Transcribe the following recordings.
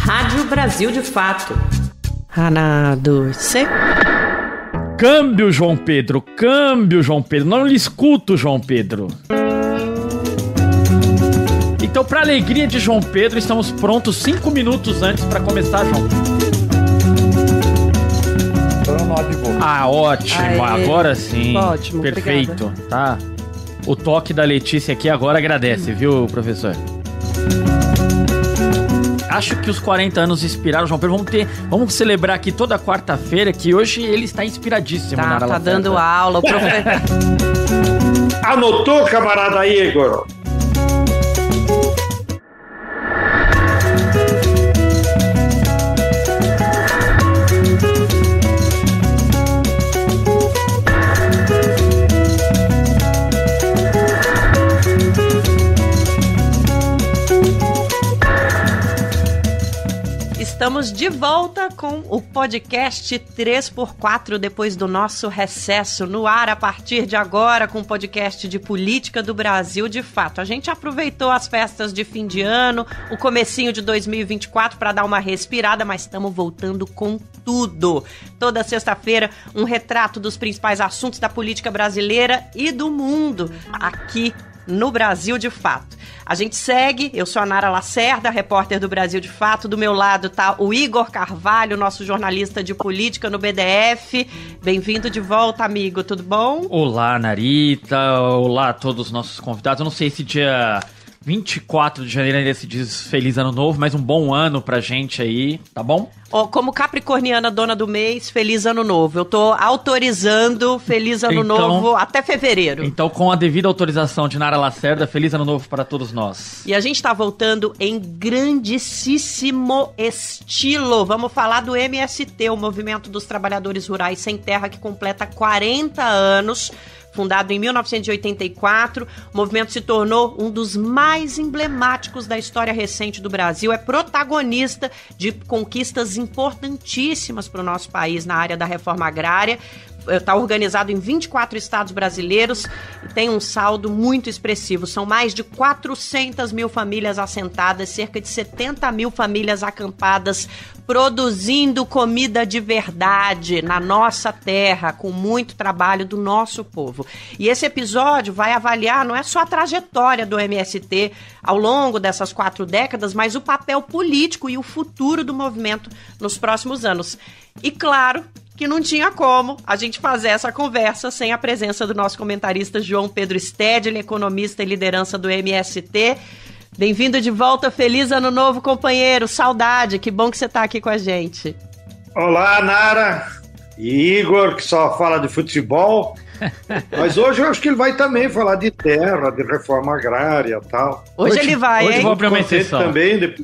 Rádio Brasil de Fato. Ranado, C. Câmbio, João Pedro, câmbio, João Pedro. Não lhe escuto, João Pedro. Então, para alegria de João Pedro, estamos prontos 5 minutos antes para começar, João. Ah, ótimo. Aê. Agora sim. Ótimo, perfeito. Obrigada. Tá. O toque da Letícia aqui agora agradece, viu, professor? Acho que os 40 anos inspiraram, João Pedro. Vamos celebrar aqui toda quarta-feira, que hoje ele está inspiradíssimo. Tá dando aula, o professor. Anotou, camarada Igor? Estamos de volta com o podcast 3x4 depois do nosso recesso, no ar a partir de agora com o podcast de política do Brasil de Fato. A gente aproveitou as festas de fim de ano, o comecinho de 2024 para dar uma respirada, mas estamos voltando com tudo. Toda sexta-feira, um retrato dos principais assuntos da política brasileira e do mundo, aqui no Brasil de Fato. A gente segue, eu sou a Nara Lacerda, repórter do Brasil de Fato. Do meu lado tá o Igor Carvalho, nosso jornalista de política no BDF. Bem-vindo de volta, amigo, tudo bom? Olá, Narita, olá a todos os nossos convidados. Eu não sei se dia 24 de janeiro ainda se diz Feliz Ano Novo, mas um bom ano pra gente aí, tá bom? Como capricorniana dona do mês, Feliz Ano Novo. Eu tô autorizando Feliz Ano Novo até fevereiro. Então, com a devida autorização de Nara Lacerda, Feliz Ano Novo para todos nós. E a gente tá voltando em grandíssimo estilo. Vamos falar do MST, o Movimento dos Trabalhadores Rurais Sem Terra, que completa 40 anos. Fundado em 1984, o movimento se tornou um dos mais emblemáticos da história recente do Brasil. É protagonista de conquistas importantíssimas para o nosso país na área da reforma agrária. Está organizado em 24 estados brasileiros e tem um saldo muito expressivo. São mais de 400 mil famílias assentadas, cerca de 70 mil famílias acampadas, produzindo comida de verdade na nossa terra, com muito trabalho do nosso povo. E esse episódio vai avaliar não é só a trajetória do MST ao longo dessas 4 décadas, mas o papel político e o futuro do movimento nos próximos anos. E claro que não tinha como a gente fazer essa conversa sem a presença do nosso comentarista João Pedro Stedley, economista e liderança do MST. Bem-vindo de volta, feliz ano novo, companheiro, saudade, que bom que você está aqui com a gente. Olá, Nara e Igor, que só fala de futebol, mas hoje eu acho que ele vai também falar de terra, de reforma agrária e tal. Hoje ele vai, hoje hein? Vou abrir uma contente exceção também de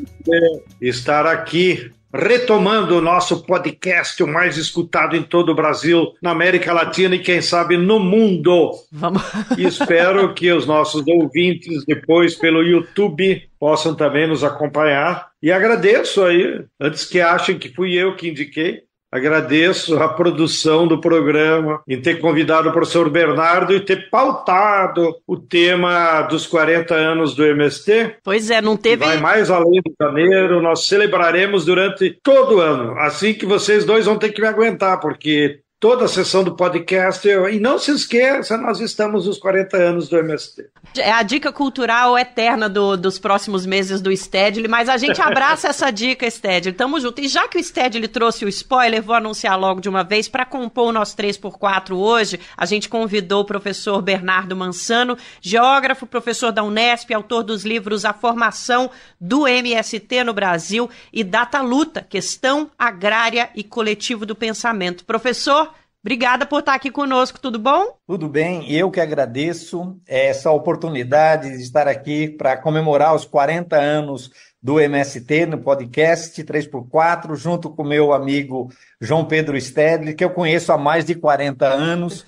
estar aqui retomando o nosso podcast, o mais escutado em todo o Brasil, na América Latina e quem sabe no mundo. Vamos. E espero que os nossos ouvintes depois pelo YouTube possam também nos acompanhar. E agradeço aí, antes que achem que fui eu que indiquei, agradeço a produção do programa, em ter convidado o professor Bernardo e ter pautado o tema dos 40 anos do MST. Pois é, não teve... Vai mais além de janeiro, nós celebraremos durante todo o ano. Assim que vocês dois vão ter que me aguentar, porque toda a sessão do podcast, e não se esqueça, nós estamos nos 40 anos do MST. É a dica cultural eterna dos próximos meses do Stedley, mas a gente abraça essa dica, Stedley. Tamo junto. E já que o Stedley trouxe o spoiler, vou anunciar logo de uma vez, para compor o nosso 3x4 hoje, a gente convidou o professor Bernardo Mansano, geógrafo, professor da Unesp, autor dos livros A Formação do MST no Brasil e Data Luta, Questão Agrária e Coletivo do Pensamento. Professor, obrigada por estar aqui conosco, tudo bom? Tudo bem, eu que agradeço essa oportunidade de estar aqui para comemorar os 40 anos do MST no podcast 3x4, junto com meu amigo João Pedro Stedley, que eu conheço há mais de 40 anos.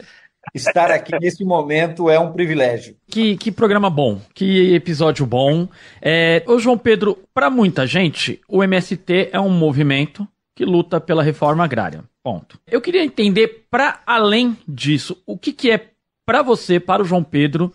Estar aqui nesse momento é um privilégio. Que programa bom, que episódio bom. Ô João Pedro, para muita gente, o MST é um movimento que luta pela reforma agrária. Ponto. Eu queria entender, para além disso, o que é, para você, para o João Pedro,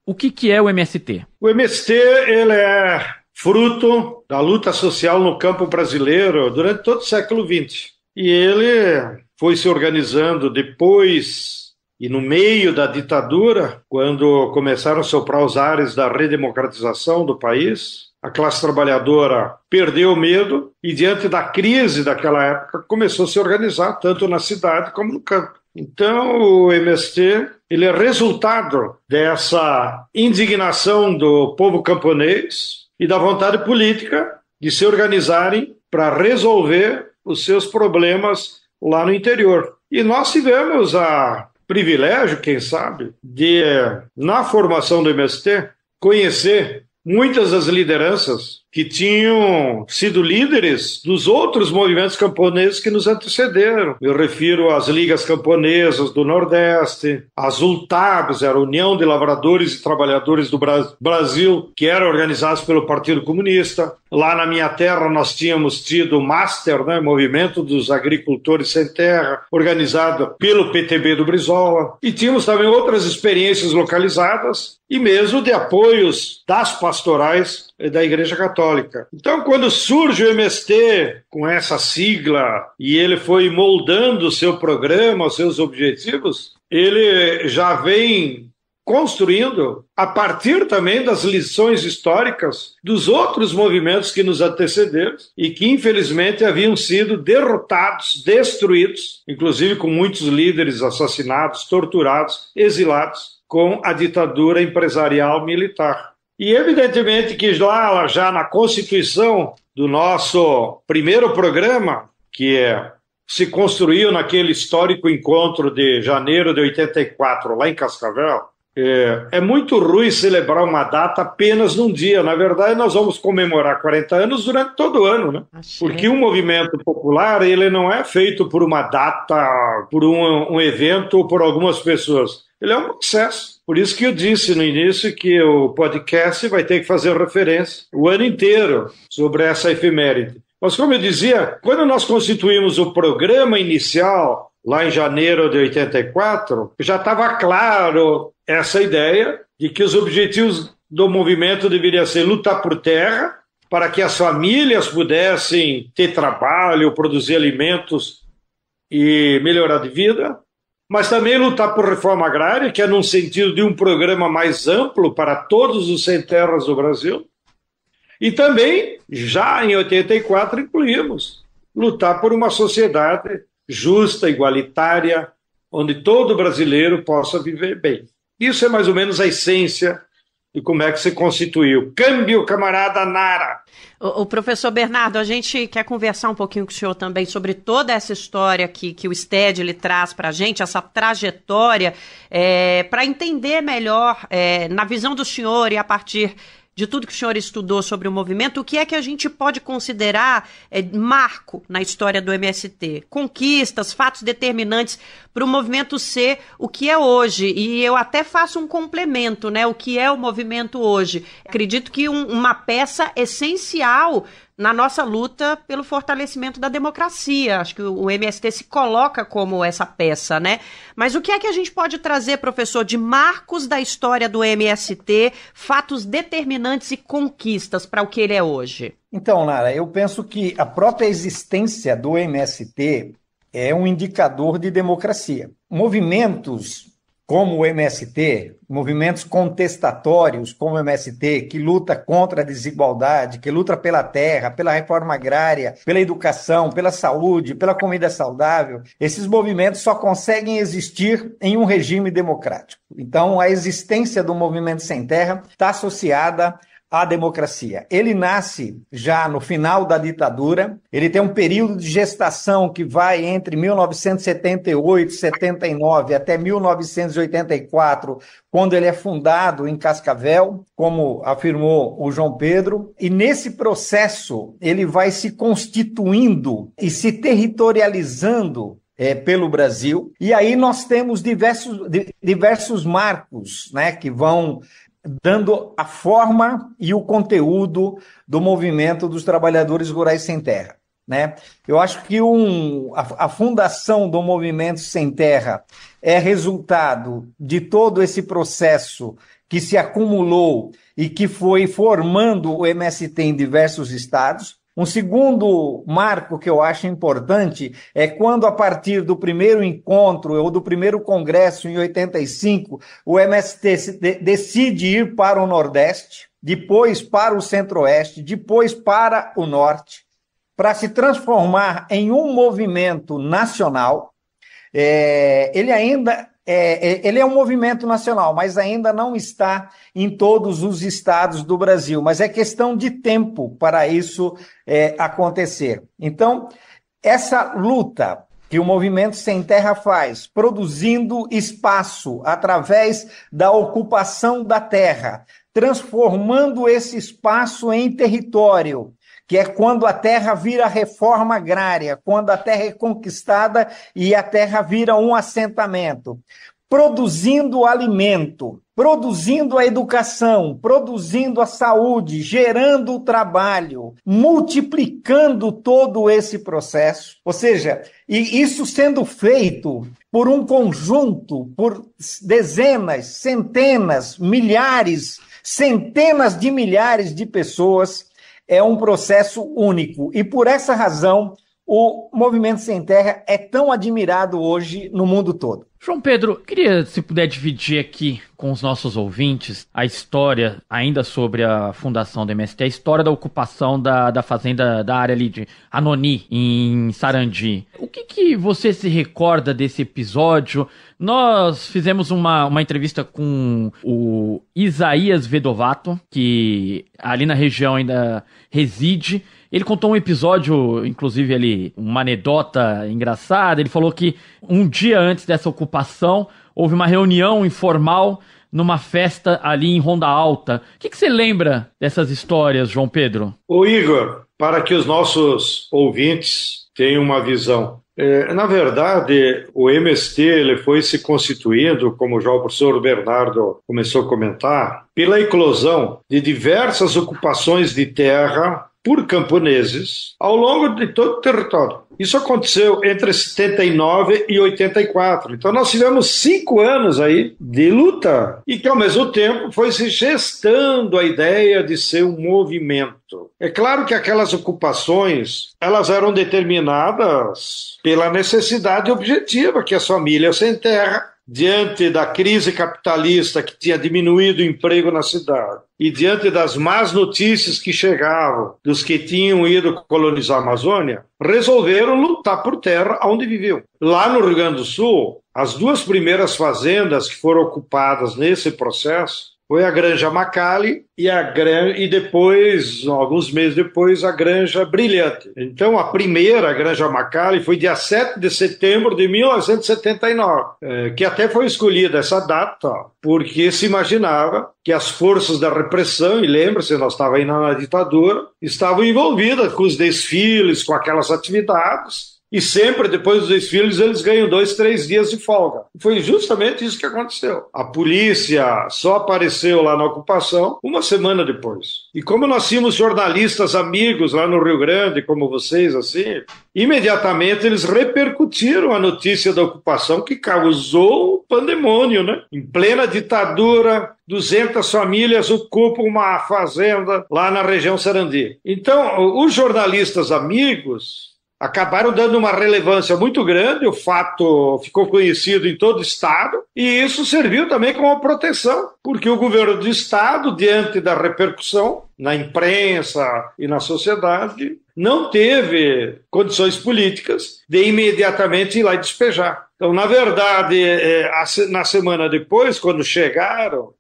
o que é o MST? O MST ele é fruto da luta social no campo brasileiro durante todo o século XX. E ele foi se organizando depois e no meio da ditadura, quando começaram a soprar os ares da redemocratização do país. A classe trabalhadora perdeu o medo e, diante da crise daquela época, começou a se organizar, tanto na cidade como no campo. Então, o MST ele é resultado dessa indignação do povo camponês e da vontade política de se organizarem para resolver os seus problemas lá no interior. E nós tivemos o privilégio, quem sabe, de, na formação do MST, conhecer muitas das lideranças que tinham sido líderes dos outros movimentos camponeses que nos antecederam. Eu refiro às ligas camponesas do Nordeste, às ULTABs, a União de Lavradores e Trabalhadores do Brasil, que eram organizados pelo Partido Comunista. Lá na minha terra nós tínhamos tido o MASTER, Movimento dos Agricultores Sem Terra, organizado pelo PTB do Brizola. E tínhamos também outras experiências localizadas e mesmo de apoios das pastorais da Igreja Católica. Então, quando surge o MST com essa sigla e ele foi moldando o seu programa, os seus objetivos, ele já vem construindo a partir também das lições históricas dos outros movimentos que nos antecederam e que, infelizmente, haviam sido derrotados, destruídos, inclusive com muitos líderes assassinados, torturados, exilados, com a ditadura empresarial militar. E, evidentemente, que lá já na Constituição do nosso primeiro programa, que se construiu naquele histórico encontro de janeiro de 84, lá em Cascavel, é muito ruim celebrar uma data apenas num dia. Na verdade, nós vamos comemorar 40 anos durante todo o ano, né? Porque um movimento popular, ele não é feito por uma data, por um evento ou por algumas pessoas. Ele é um processo. Por isso que eu disse no início que o podcast vai ter que fazer referência o ano inteiro sobre essa efeméride. Mas, como eu dizia, quando nós constituímos o programa inicial, lá em janeiro de 84, já estava claro essa ideia de que os objetivos do movimento deveriam ser lutar por terra, para que as famílias pudessem ter trabalho, produzir alimentos e melhorar de vida, mas também lutar por reforma agrária, que é num sentido de um programa mais amplo para todos os sem terras do Brasil. E também, já em 84, incluímos lutar por uma sociedade justa, igualitária, onde todo brasileiro possa viver bem. Isso é mais ou menos a essência de como é que se constituiu. Câmbio, camarada Nara! O professor Bernardo, a gente quer conversar um pouquinho com o senhor também sobre toda essa história que o STED ele traz para a gente, essa trajetória, para entender melhor, na visão do senhor e a partir de tudo que o senhor estudou sobre o movimento, o que é que a gente pode considerar marco na história do MST? Conquistas, fatos determinantes para o movimento ser o que é hoje. E eu até faço um complemento, né? O que é o movimento hoje? Acredito que uma peça essencial na nossa luta pelo fortalecimento da democracia. Acho que o MST se coloca como essa peça, né? Mas o que é que a gente pode trazer, professor, de marcos da história do MST, fatos determinantes e conquistas para o que ele é hoje? Então, Nara, eu penso que a própria existência do MST é um indicador de democracia. Movimentos como o MST, movimentos contestatórios como o MST, que luta contra a desigualdade, que luta pela terra, pela reforma agrária, pela educação, pela saúde, pela comida saudável, esses movimentos só conseguem existir em um regime democrático. Então, a existência do movimento sem terra está associada à democracia. Ele nasce já no final da ditadura, ele tem um período de gestação que vai entre 1978, 79 até 1984, quando ele é fundado em Cascavel, como afirmou o João Pedro, e nesse processo ele vai se constituindo e se territorializando pelo Brasil, e aí nós temos diversos marcos, né, que vão dando a forma e o conteúdo do movimento dos trabalhadores rurais sem terra, né? Eu acho que a fundação do movimento sem terra é resultado de todo esse processo que se acumulou e que foi formando o MST em diversos estados. Um segundo marco que eu acho importante é quando, a partir do primeiro encontro ou do primeiro congresso, em 85, o MST decide ir para o Nordeste, depois para o Centro-Oeste, depois para o Norte, para se transformar em um movimento nacional. Ele é um movimento nacional, mas ainda não está em todos os estados do Brasil, mas é questão de tempo para isso acontecer. Então, essa luta que o Movimento Sem Terra faz, produzindo espaço através da ocupação da terra, transformando esse espaço em território, que é quando a terra vira reforma agrária, quando a terra é conquistada e a terra vira um assentamento, produzindo alimento, produzindo a educação, produzindo a saúde, gerando o trabalho, multiplicando todo esse processo. Ou seja, e isso sendo feito por um conjunto, por dezenas, centenas, milhares, centenas de milhares de pessoas, é um processo único. E por essa razão, o Movimento Sem Terra é tão admirado hoje no mundo todo. João Pedro, queria, se puder, dividir aqui com os nossos ouvintes a história, ainda sobre a fundação do MST, a história da ocupação da fazenda da área ali de Anoni, em Sarandi. O que você se recorda desse episódio? Nós fizemos uma entrevista com o Isaías Vedovato, que ali na região ainda reside. Ele contou um episódio, inclusive uma anedota engraçada. Ele falou que um dia antes dessa ocupação houve uma reunião informal numa festa ali em Ronda Alta. O que você lembra dessas histórias, João Pedro? Ô Igor, para que os nossos ouvintes tenham uma visão. Na verdade, o MST ele foi se constituindo, como já o professor Bernardo começou a comentar, pela eclosão de diversas ocupações de terra por camponeses ao longo de todo o território. Isso aconteceu entre 79 e 84. Então nós tivemos 5 anos aí de luta e que ao mesmo tempo foi se gestando a ideia de ser um movimento. É claro que aquelas ocupações, elas eram determinadas pela necessidade objetiva que as famílias sem terra, diante da crise capitalista que tinha diminuído o emprego na cidade e diante das más notícias que chegavam dos que tinham ido colonizar a Amazônia, resolveram lutar por terra onde viviam. Lá no Rio Grande do Sul, as 2 primeiras fazendas que foram ocupadas nesse processo foi a Granja Macali e depois, alguns meses depois, a Granja Brilhante. Então, a primeira, a Granja Macali, foi dia 7 de setembro de 1979, que até foi escolhida essa data porque se imaginava que as forças da repressão, e lembre-se, nós estávamos ainda na ditadura, estavam envolvidas com os desfiles, com aquelas atividades. E sempre, depois dos desfiles, eles ganham 2, 3 dias de folga. Foi justamente isso que aconteceu. A polícia só apareceu lá na ocupação uma semana depois. E como nós tínhamos jornalistas amigos lá no Rio Grande, como vocês, assim, imediatamente eles repercutiram a notícia da ocupação que causou um pandemônio, né? Em plena ditadura, 200 famílias ocupam uma fazenda lá na região Sarandi. Então, os jornalistas amigos acabaram dando uma relevância muito grande, o fato ficou conhecido em todo o Estado, e isso serviu também como proteção, porque o governo do Estado, diante da repercussão na imprensa e na sociedade, não teve condições políticas de imediatamente ir lá e despejar. Então, na verdade, na semana depois, quando chegaram,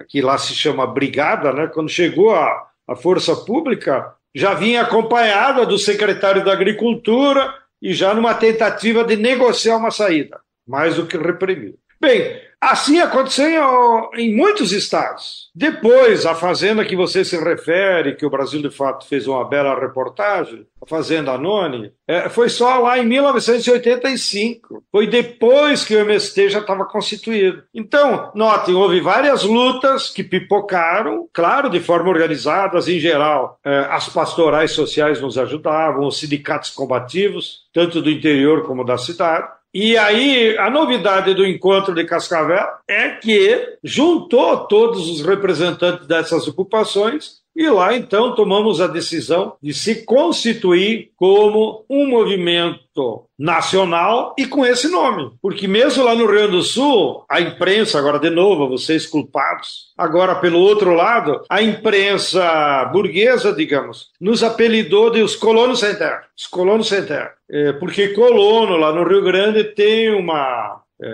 que lá se chama brigada, né? Quando chegou a força pública, já vinha acompanhada do secretário da Agricultura e já numa tentativa de negociar uma saída, mais do que reprimir. Bem, assim aconteceu em muitos estados. Depois, a fazenda que você se refere, que o Brasil de Fato fez uma bela reportagem, a Fazenda Anoni, foi só lá em 1985. Foi depois que o MST já estava constituído. Então, notem, houve várias lutas que pipocaram, claro, de forma organizada, em geral. As pastorais sociais nos ajudavam, os sindicatos combativos, tanto do interior como da cidade. E aí, a novidade do encontro de Cascavel é que juntou todos os representantes dessas ocupações e lá, então, tomamos a decisão de se constituir como um movimento nacional e com esse nome. Porque mesmo lá no Rio Grande do Sul, a imprensa, agora de novo, vocês culpados, agora pelo outro lado, a imprensa burguesa, digamos, nos apelidou de os colonos sem terra. Os colonos sem terra. Porque colono lá no Rio Grande tem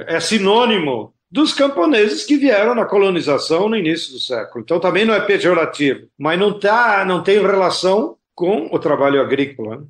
é sinônimo dos camponeses que vieram na colonização no início do século. Então também não é pejorativo, mas não tem relação com o trabalho agrícola.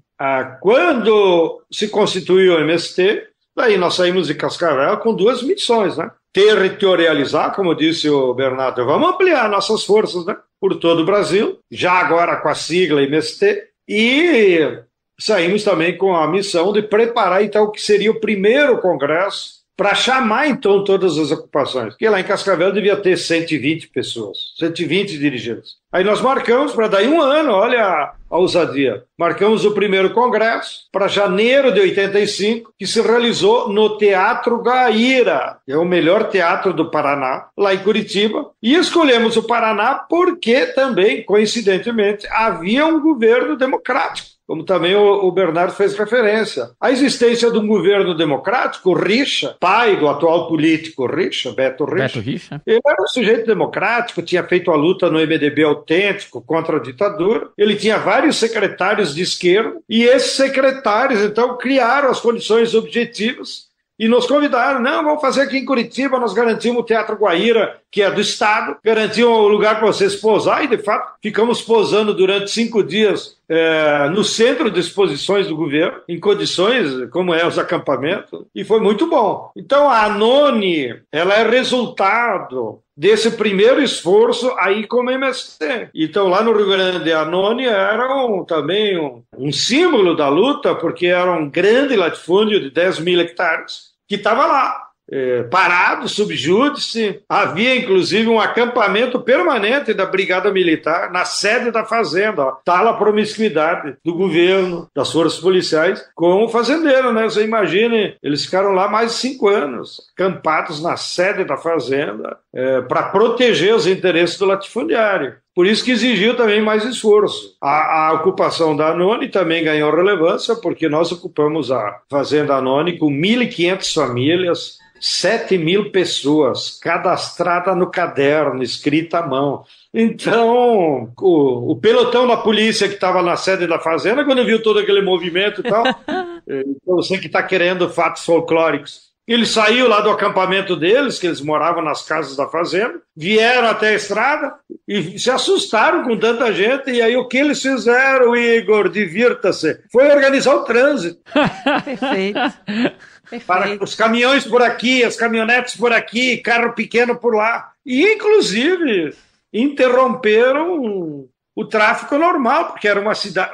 Quando se constituiu o MST, daí nós saímos de Cascavel com duas missões, né? Territorializar, como disse o Bernardo, vamos ampliar nossas forças, né? Por todo o Brasil, já agora com a sigla MST, e saímos também com a missão de preparar então o que seria o primeiro congresso para chamar, então, todas as ocupações. Porque lá em Cascavel devia ter 120 pessoas, 120 dirigentes. Aí nós marcamos para daí um ano, olha a ousadia. Marcamos o primeiro congresso para janeiro de 85, que se realizou no Teatro Guaíra, que é o melhor teatro do Paraná, lá em Curitiba. E escolhemos o Paraná porque também, coincidentemente, havia um governo democrático, como também o Bernardo fez referência. A existência de um governo democrático, o Richa, pai do atual político Richa, Beto Richa, ele era um sujeito democrático, tinha feito a luta no MDB autêntico contra a ditadura, ele tinha vários secretários de esquerda, e esses secretários, então, criaram as condições objetivas e nos convidaram, não, vamos fazer aqui em Curitiba, nós garantimos o Teatro Guaíra, que é do Estado, garantimos o lugar para vocês posar, e de fato ficamos posando durante 5 dias no centro de exposições do governo, em condições como os acampamentos, e foi muito bom. Então a Anoni, ela é resultado desse primeiro esforço aí como MST. Então lá no Rio Grande, a Anoni era também um símbolo da luta, porque era um grande latifúndio de 10 mil hectares, que estava lá, parado, sob júdice. Havia, inclusive, um acampamento permanente da Brigada Militar na sede da fazenda. Tal a promiscuidade do governo, das forças policiais, com o fazendeiro, né? Você imagine, eles ficaram lá mais de 5 anos, acampados na sede da fazenda, para proteger os interesses do latifundiário. Por isso que exigiu também mais esforço. A ocupação da Anoni também ganhou relevância, porque nós ocupamos a Fazenda Anoni com 1.500 famílias, 7.000 pessoas, cadastrada no caderno, escrita à mão. Então, o pelotão da polícia que estava na sede da fazenda, quando viu todo aquele movimento e tal, então você que está querendo fatos folclóricos, ele saiu lá do acampamento deles, que eles moravam nas casas da fazenda, vieram até a estrada e se assustaram com tanta gente. E aí o que eles fizeram, Igor, divirta-se, foi organizar o trânsito. Perfeito. Para os caminhões por aqui, as caminhonetes por aqui, carro pequeno por lá. E, inclusive, interromperam o tráfego normal, porque era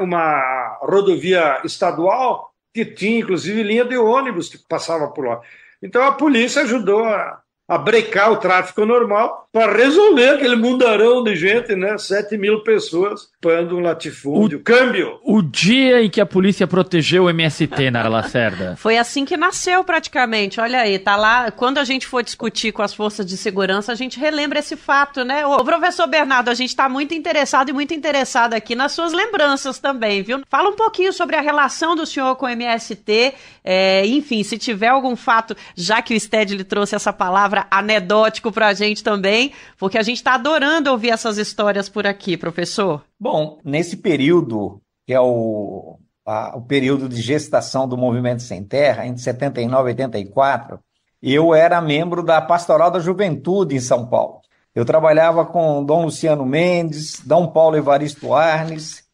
uma rodovia estadual que tinha, inclusive, linha de ônibus que passava por lá. Então, a polícia ajudou a brecar o tráfego normal para resolver aquele mundarão de gente, né? 7.000 pessoas pagando um latifúndio. Câmbio! O dia em que a polícia protegeu o MST, Nara Lacerda. Foi assim que nasceu praticamente, olha aí, tá lá, quando a gente for discutir com as forças de segurança, a gente relembra esse fato, né? Ô, professor Bernardo, a gente tá muito interessado e muito interessado aqui nas suas lembranças também, viu? Fala um pouquinho sobre a relação do senhor com o MST, enfim, se tiver algum fato, já que o Stedley trouxe essa palavra anedótico pra gente também, porque a gente tá adorando ouvir essas histórias por aqui, professor. Bom, nesse período, que é o período de gestação do Movimento Sem Terra, entre 79 e 84, eu era membro da Pastoral da Juventude em São Paulo. Eu trabalhava com Dom Luciano Mendes, Dom Paulo Evaristo Arnes,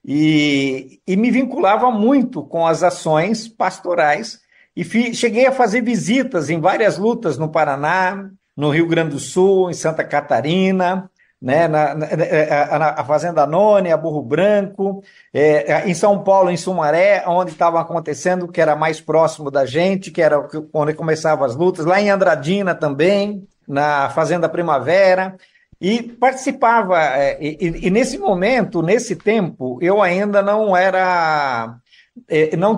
e me vinculava muito com as ações pastorais, e cheguei a fazer visitas em várias lutas no Paraná, no Rio Grande do Sul, em Santa Catarina, né, a Fazenda Anoni, a Burro Branco, em São Paulo, em Sumaré, onde estavam acontecendo, que era mais próximo da gente, que era onde começavam as lutas, lá em Andradina também, na Fazenda Primavera, e participava, e nesse momento, nesse tempo, eu ainda não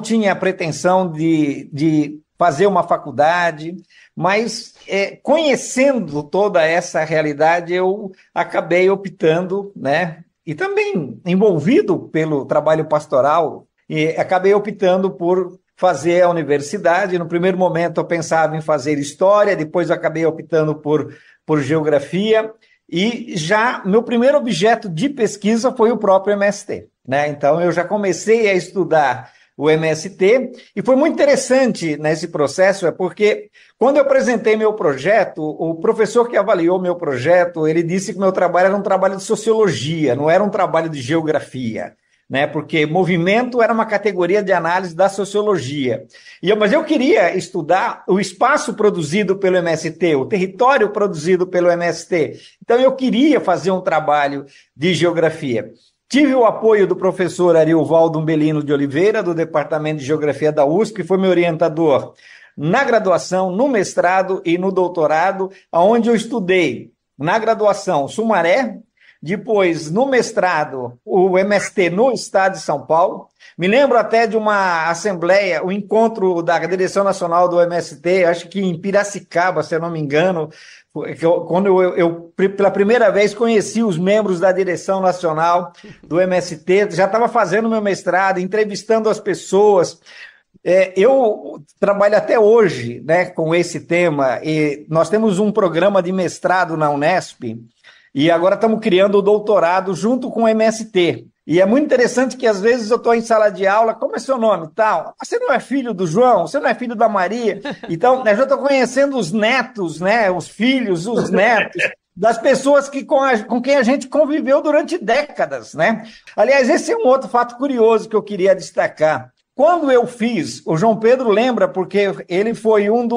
tinha a pretensão de fazer uma faculdade, mas conhecendo toda essa realidade, eu acabei optando, né, e também envolvido pelo trabalho pastoral, e acabei optando por fazer a universidade. No primeiro momento eu pensava em fazer história, depois eu acabei optando por geografia, e já meu primeiro objeto de pesquisa foi o próprio MST, né? Então eu já comecei a estudar o MST, e foi muito interessante nesse processo, porque quando eu apresentei meu projeto, o professor que avaliou meu projeto, ele disse que meu trabalho era um trabalho de sociologia, não era um trabalho de geografia, né? Porque movimento era uma categoria de análise da sociologia. Mas eu queria estudar o espaço produzido pelo MST, o território produzido pelo MST. Então eu queria fazer um trabalho de geografia. Tive o apoio do professor Ariovaldo Umbelino de Oliveira, do Departamento de Geografia da USP, que foi meu orientador na graduação, no mestrado e no doutorado, onde eu estudei na graduação Sumaré, depois no mestrado o MST no estado de São Paulo. Me lembro até de uma assembleia, o encontro da direção nacional do MST, acho que em Piracicaba, se eu não me engano, quando eu pela primeira vez conheci os membros da direção nacional do MST, já estava fazendo meu mestrado, entrevistando as pessoas. Eu trabalho até hoje, né, com esse tema, e nós temos um programa de mestrado na Unesp, e agora estamos criando o doutorado junto com o MST. E é muito interessante que às vezes eu estou em sala de aula, como é seu nome? Tal. Você não é filho do João? Você não é filho da Maria? Então, eu já estou conhecendo os netos, né? Os filhos, os netos, das pessoas com quem a gente conviveu durante décadas, né? Aliás, esse é um outro fato curioso que eu queria destacar. Quando eu fiz, o João Pedro lembra, porque ele foi um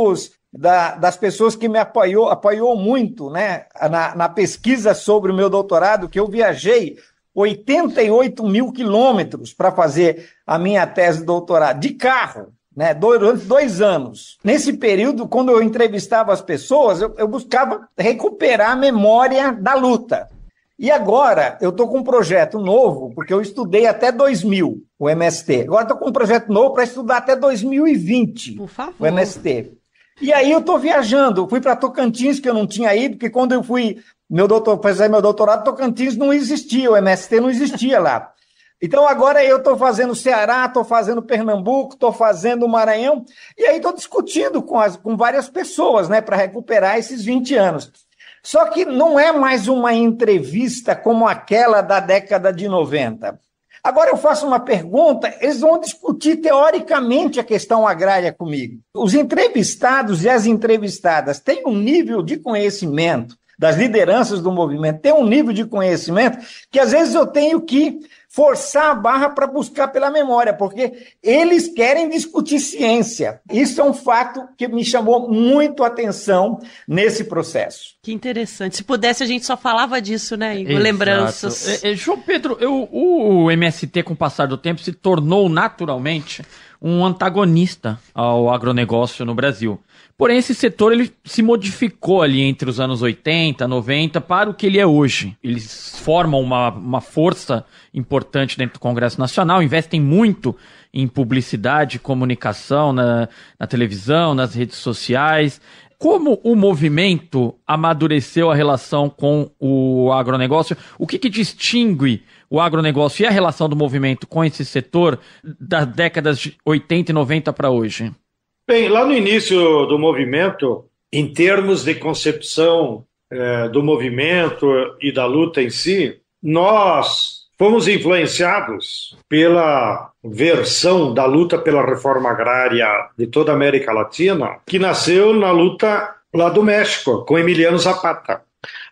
das pessoas que me apoiou muito, né, na pesquisa sobre o meu doutorado, que eu viajei 88 mil quilômetros para fazer a minha tese de doutorado, de carro, né, durante 2 anos. Nesse período, quando eu entrevistava as pessoas, eu buscava recuperar a memória da luta. E agora eu estou com um projeto novo, porque eu estudei até 2000 o MST. Agora estou com um projeto novo para estudar até 2020 Por favor. o MST. E aí eu estou viajando, fui para Tocantins, que eu não tinha ido, porque quando eu fui fazer meu doutorado, Tocantins não existia, o MST não existia lá. Então agora eu estou fazendo Ceará, estou fazendo Pernambuco, estou fazendo Maranhão, e aí estou discutindo com várias pessoas, né, para recuperar esses 20 anos. Só que não é mais uma entrevista como aquela da década de 90. Agora eu faço uma pergunta, eles vão discutir teoricamente a questão agrária comigo. Os entrevistados e as entrevistadas têm um nível de conhecimento das lideranças do movimento, têm um nível de conhecimento que às vezes eu tenho que forçar a barra para buscar pela memória, porque eles querem discutir ciência. Isso é um fato que me chamou muito a atenção nesse processo. Que interessante. Se pudesse, a gente só falava disso, né, Igor? Exato. Lembranças. João Pedro, o MST, com o passar do tempo, se tornou naturalmente um antagonista ao agronegócio no Brasil. Porém, esse setor ele se modificou ali entre os anos 80, 90 para o que ele é hoje. Eles formam uma força importante dentro do Congresso Nacional, investem muito em publicidade, comunicação na televisão, nas redes sociais. Como o movimento amadureceu a relação com o agronegócio? O que distingue o agronegócio e a relação do movimento com esse setor das décadas de 80 e 90 para hoje? Bem, lá no início do movimento, em termos de concepção do movimento e da luta em si, nós fomos influenciados pela versão da luta pela reforma agrária de toda a América Latina, que nasceu na luta lá do México, com Emiliano Zapata.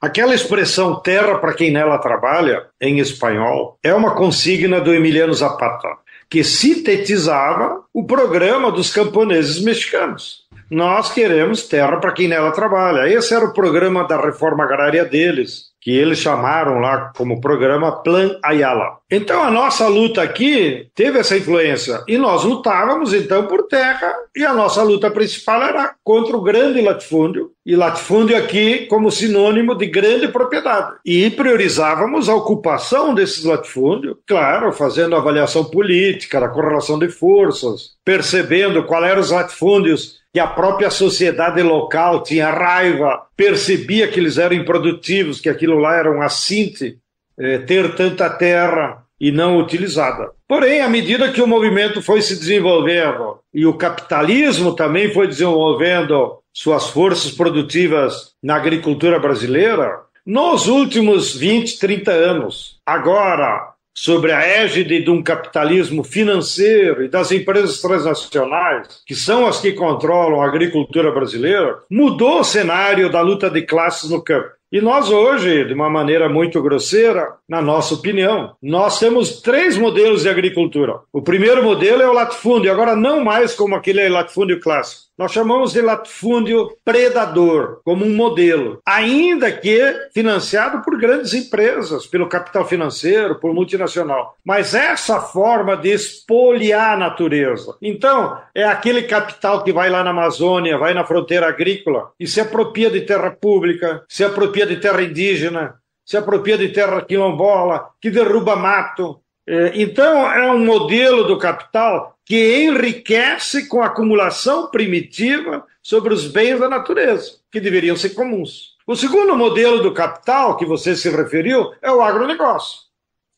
Aquela expressão terra para quem nela trabalha, em espanhol, é uma consigna do Emiliano Zapata, que sintetizava o programa dos camponeses mexicanos. Nós queremos terra para quem nela trabalha. Esse era o programa da reforma agrária deles, que eles chamaram lá como programa Plan Ayala. Então a nossa luta aqui teve essa influência, e nós lutávamos então por terra, e a nossa luta principal era contra o grande latifúndio, e latifúndio aqui como sinônimo de grande propriedade. E priorizávamos a ocupação desses latifúndios, claro, fazendo avaliação política da correlação de forças, percebendo quais eram os latifúndios que a própria sociedade local tinha raiva, percebia que eles eram improdutivos, que aquilo lá era um assinte, ter tanta terra e não utilizada. Porém, à medida que o movimento foi se desenvolvendo e o capitalismo também foi desenvolvendo suas forças produtivas na agricultura brasileira, nos últimos 20, 30 anos, agora, sob a égide de um capitalismo financeiro e das empresas transnacionais, que são as que controlam a agricultura brasileira, mudou o cenário da luta de classes no campo. E nós hoje, de uma maneira muito grosseira, na nossa opinião, nós temos 3 modelos de agricultura. O primeiro modelo é o latifúndio, agora não mais como aquele latifúndio clássico. Nós chamamos de latifúndio predador, como um modelo, ainda que financiado por grandes empresas, pelo capital financeiro, por multinacional. Mas essa forma de espoliar a natureza. Então, é aquele capital que vai lá na Amazônia, vai na fronteira agrícola e se apropria de terra pública, se apropria de terra indígena, se apropria de terra quilombola, que derruba mato. Então, é um modelo do capital que enriquece com a acumulação primitiva sobre os bens da natureza, que deveriam ser comuns. O segundo modelo do capital, que você se referiu, é o agronegócio.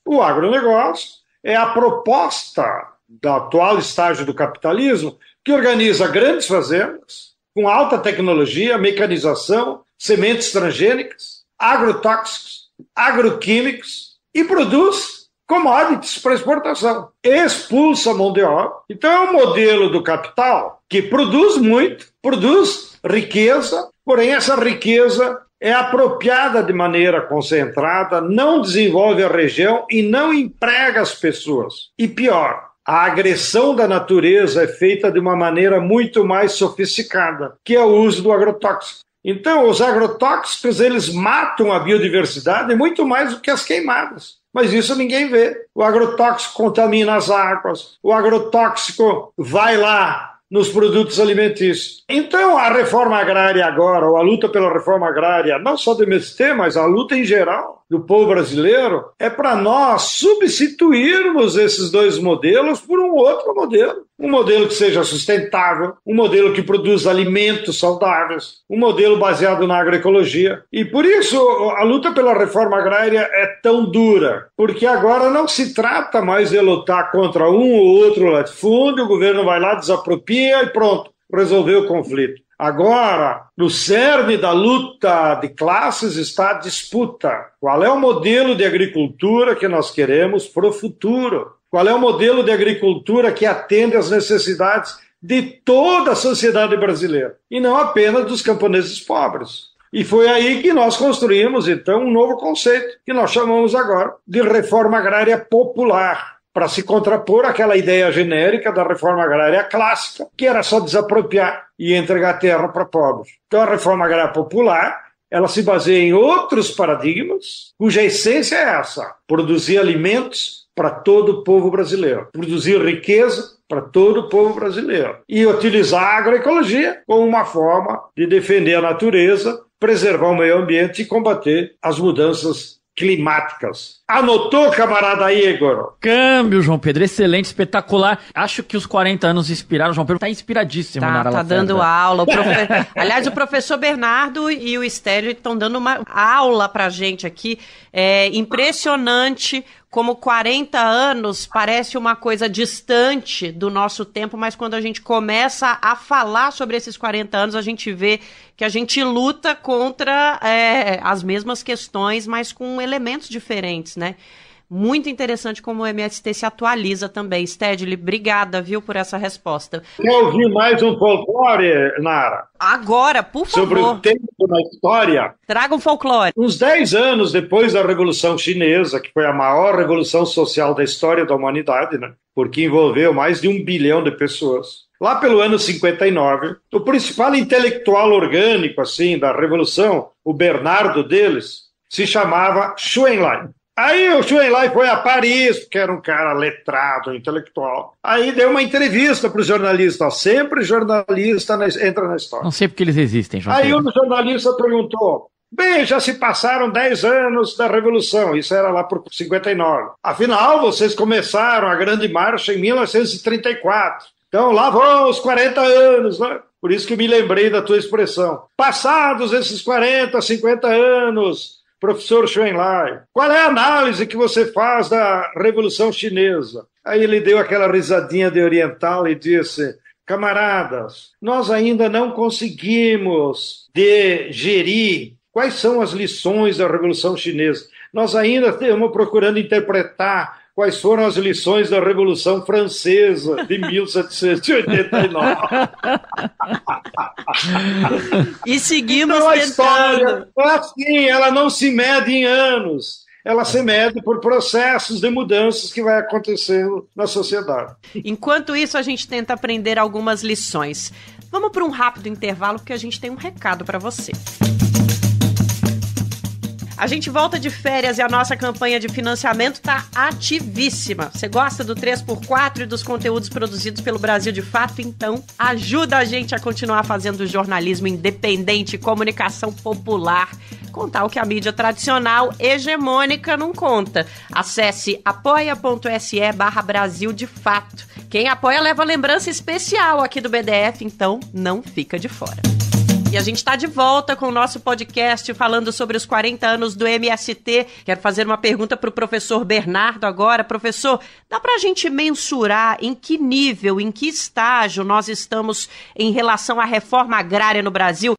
O agronegócio é a proposta do atual estágio do capitalismo que organiza grandes fazendas com alta tecnologia, mecanização, sementes transgênicas, agrotóxicos, agroquímicos e produz commodities para exportação, expulsa a mão de obra. Então é um modelo do capital que produz muito, produz riqueza, porém essa riqueza é apropriada de maneira concentrada, não desenvolve a região e não emprega as pessoas. E pior, a agressão da natureza é feita de uma maneira muito mais sofisticada, que é o uso do agrotóxico. Então os agrotóxicos eles matam a biodiversidade muito mais do que as queimadas. Mas isso ninguém vê. O agrotóxico contamina as águas, o agrotóxico vai lá nos produtos alimentícios. Então, a reforma agrária agora, ou a luta pela reforma agrária, não só do MST, mas a luta em geral do povo brasileiro, é para nós substituirmos esses 2 modelos por um outro modelo. Um modelo que seja sustentável, um modelo que produza alimentos saudáveis, um modelo baseado na agroecologia. E por isso a luta pela reforma agrária é tão dura, porque agora não se trata mais de lutar contra um ou outro latifúndio, o governo vai lá, desapropria e pronto, resolveu o conflito. Agora, no cerne da luta de classes está a disputa. Qual é o modelo de agricultura que nós queremos para o futuro? Qual é o modelo de agricultura que atende às necessidades de toda a sociedade brasileira e não apenas dos camponeses pobres? E foi aí que nós construímos, então, um novo conceito que nós chamamos agora de reforma agrária popular, para se contrapor àquela ideia genérica da reforma agrária clássica, que era só desapropriar e entregar terra para pobres. Então, a reforma agrária popular, ela se baseia em outros paradigmas, cuja essência é essa: produzir alimentos para todo o povo brasileiro, produzir riqueza para todo o povo brasileiro e utilizar a agroecologia como uma forma de defender a natureza, preservar o meio ambiente e combater as mudanças climáticas. Anotou, camarada Igor? Câmbio, João Pedro. Excelente, espetacular. Acho que os 40 anos inspiraram. O João Pedro tá inspiradíssimo. Tá dando aula. Aliás, o professor Bernardo e o Stélio estão dando uma aula pra gente aqui. É impressionante como 40 anos parece uma coisa distante do nosso tempo, mas quando a gente começa a falar sobre esses 40 anos, a gente vê que a gente luta contra as mesmas questões, mas com elementos diferentes, né? Muito interessante como o MST se atualiza também. Stedley, obrigada, viu, por essa resposta. Quer ouvir mais um folclore, Nara? Agora, por favor. Sobre o tempo na história. Traga um folclore. Uns 10 anos depois da Revolução Chinesa, que foi a maior revolução social da história da humanidade, né? Porque envolveu mais de 1 bilhão de pessoas. Lá pelo ano 59, o principal intelectual orgânico assim, da Revolução, o Bernardo deles, se chamava Zhou Enlai. Aí o Zhou Enlai foi a Paris, porque era um cara letrado, intelectual. Aí deu uma entrevista para os jornalistas. Sempre jornalista entra na história. Não sei porque eles existem, João Aí Pedro. o jornalista perguntou: bem, já se passaram 10 anos da Revolução, isso era lá por 59. Afinal, vocês começaram a Grande Marcha em 1934. Então lá vão os 40 anos, né? Por isso que me lembrei da tua expressão. Passados esses 40, 50 anos, professor Schoenlein, qual é a análise que você faz da Revolução Chinesa? Aí ele deu aquela risadinha de oriental e disse: camaradas, nós ainda não conseguimos digerir quais são as lições da Revolução Chinesa. Nós ainda estamos procurando interpretar quais foram as lições da Revolução Francesa de 1789. E seguimos então, a tentando. história é assim, ela não se mede em anos. Ela se mede por processos de mudanças que vai acontecendo na sociedade. Enquanto isso, a gente tenta aprender algumas lições. Vamos para um rápido intervalo, porque a gente tem um recado para você. A gente volta de férias e a nossa campanha de financiamento está ativíssima. Você gosta do 3x4 e dos conteúdos produzidos pelo Brasil de Fato? Então, ajuda a gente a continuar fazendo jornalismo independente e comunicação popular. Contar o que a mídia tradicional hegemônica não conta. Acesse apoia.se/Brasil de Fato. Quem apoia leva lembrança especial aqui do BDF, então não fica de fora. E a gente está de volta com o nosso podcast falando sobre os 40 anos do MST. Quero fazer uma pergunta para o professor Bernardo agora. Professor, dá para a gente mensurar em que nível, em que estágio nós estamos em relação à reforma agrária no Brasil?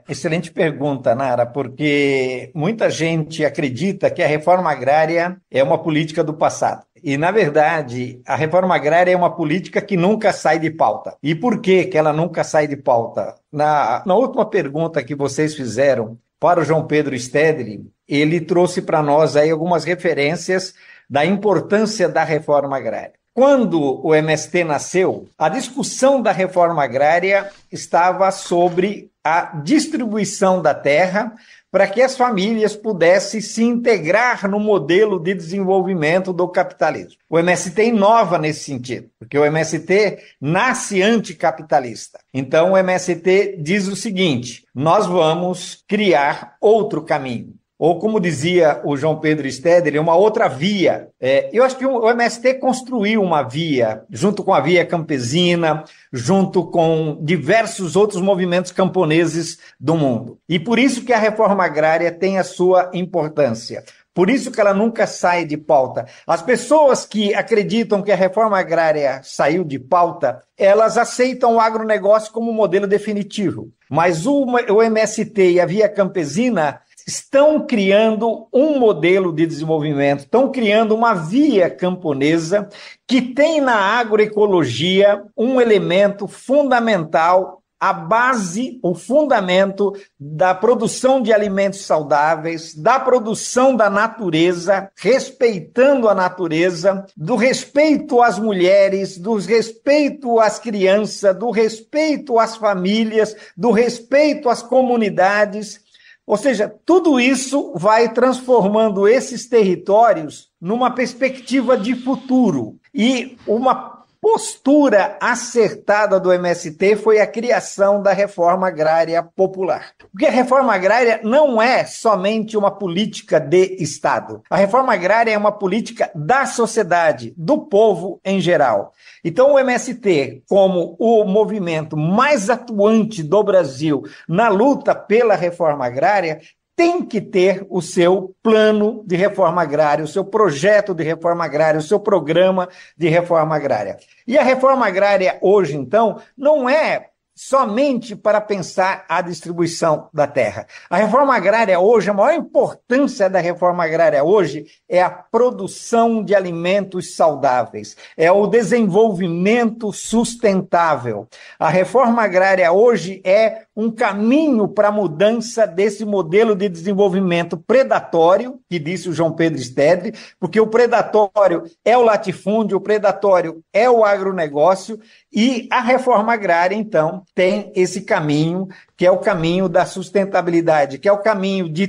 Excelente pergunta, Nara, porque muita gente acredita que a reforma agrária é uma política do passado. E, na verdade, a reforma agrária é uma política que nunca sai de pauta. E por que ela nunca sai de pauta? Na última pergunta que vocês fizeram para o João Pedro Stedley, ele trouxe para nós aí algumas referências da importância da reforma agrária. Quando o MST nasceu, a discussão da reforma agrária estava sobre a distribuição da terra para que as famílias pudessem se integrar no modelo de desenvolvimento do capitalismo. O MST inova nesse sentido, porque o MST nasce anticapitalista. Então o MST diz o seguinte: nós vamos criar outro caminho. Ou, como dizia o João Pedro Stedley, uma outra via. Eu acho que o MST construiu uma via, junto com a via campesina, junto com diversos outros movimentos camponeses do mundo. E por isso que a reforma agrária tem a sua importância. Por isso que ela nunca sai de pauta. As pessoas que acreditam que a reforma agrária saiu de pauta, elas aceitam o agronegócio como modelo definitivo. Mas o MST e a via campesina estão criando um modelo de desenvolvimento, estão criando uma via camponesa que tem na agroecologia um elemento fundamental, a base, o fundamento da produção de alimentos saudáveis, da produção da natureza, respeitando a natureza, do respeito às mulheres, do respeito às crianças, do respeito às famílias, do respeito às comunidades. Ou seja, tudo isso vai transformando esses territórios numa perspectiva de futuro. E uma postura acertada do MST foi a criação da reforma agrária popular. Porque a reforma agrária não é somente uma política de Estado. A reforma agrária é uma política da sociedade, do povo em geral. Então o MST, como o movimento mais atuante do Brasil na luta pela reforma agrária, tem que ter o seu plano de reforma agrária, o seu projeto de reforma agrária, o seu programa de reforma agrária. E a reforma agrária hoje, então, não é somente para pensar a distribuição da terra. A reforma agrária hoje, a maior importância da reforma agrária hoje é a produção de alimentos saudáveis, é o desenvolvimento sustentável. A reforma agrária hoje é um caminho para a mudança desse modelo de desenvolvimento predatório, que disse o João Pedro Stedley, porque o predatório é o latifúndio, o predatório é o agronegócio, e a reforma agrária, então, tem esse caminho, que é o caminho da sustentabilidade, que é o caminho de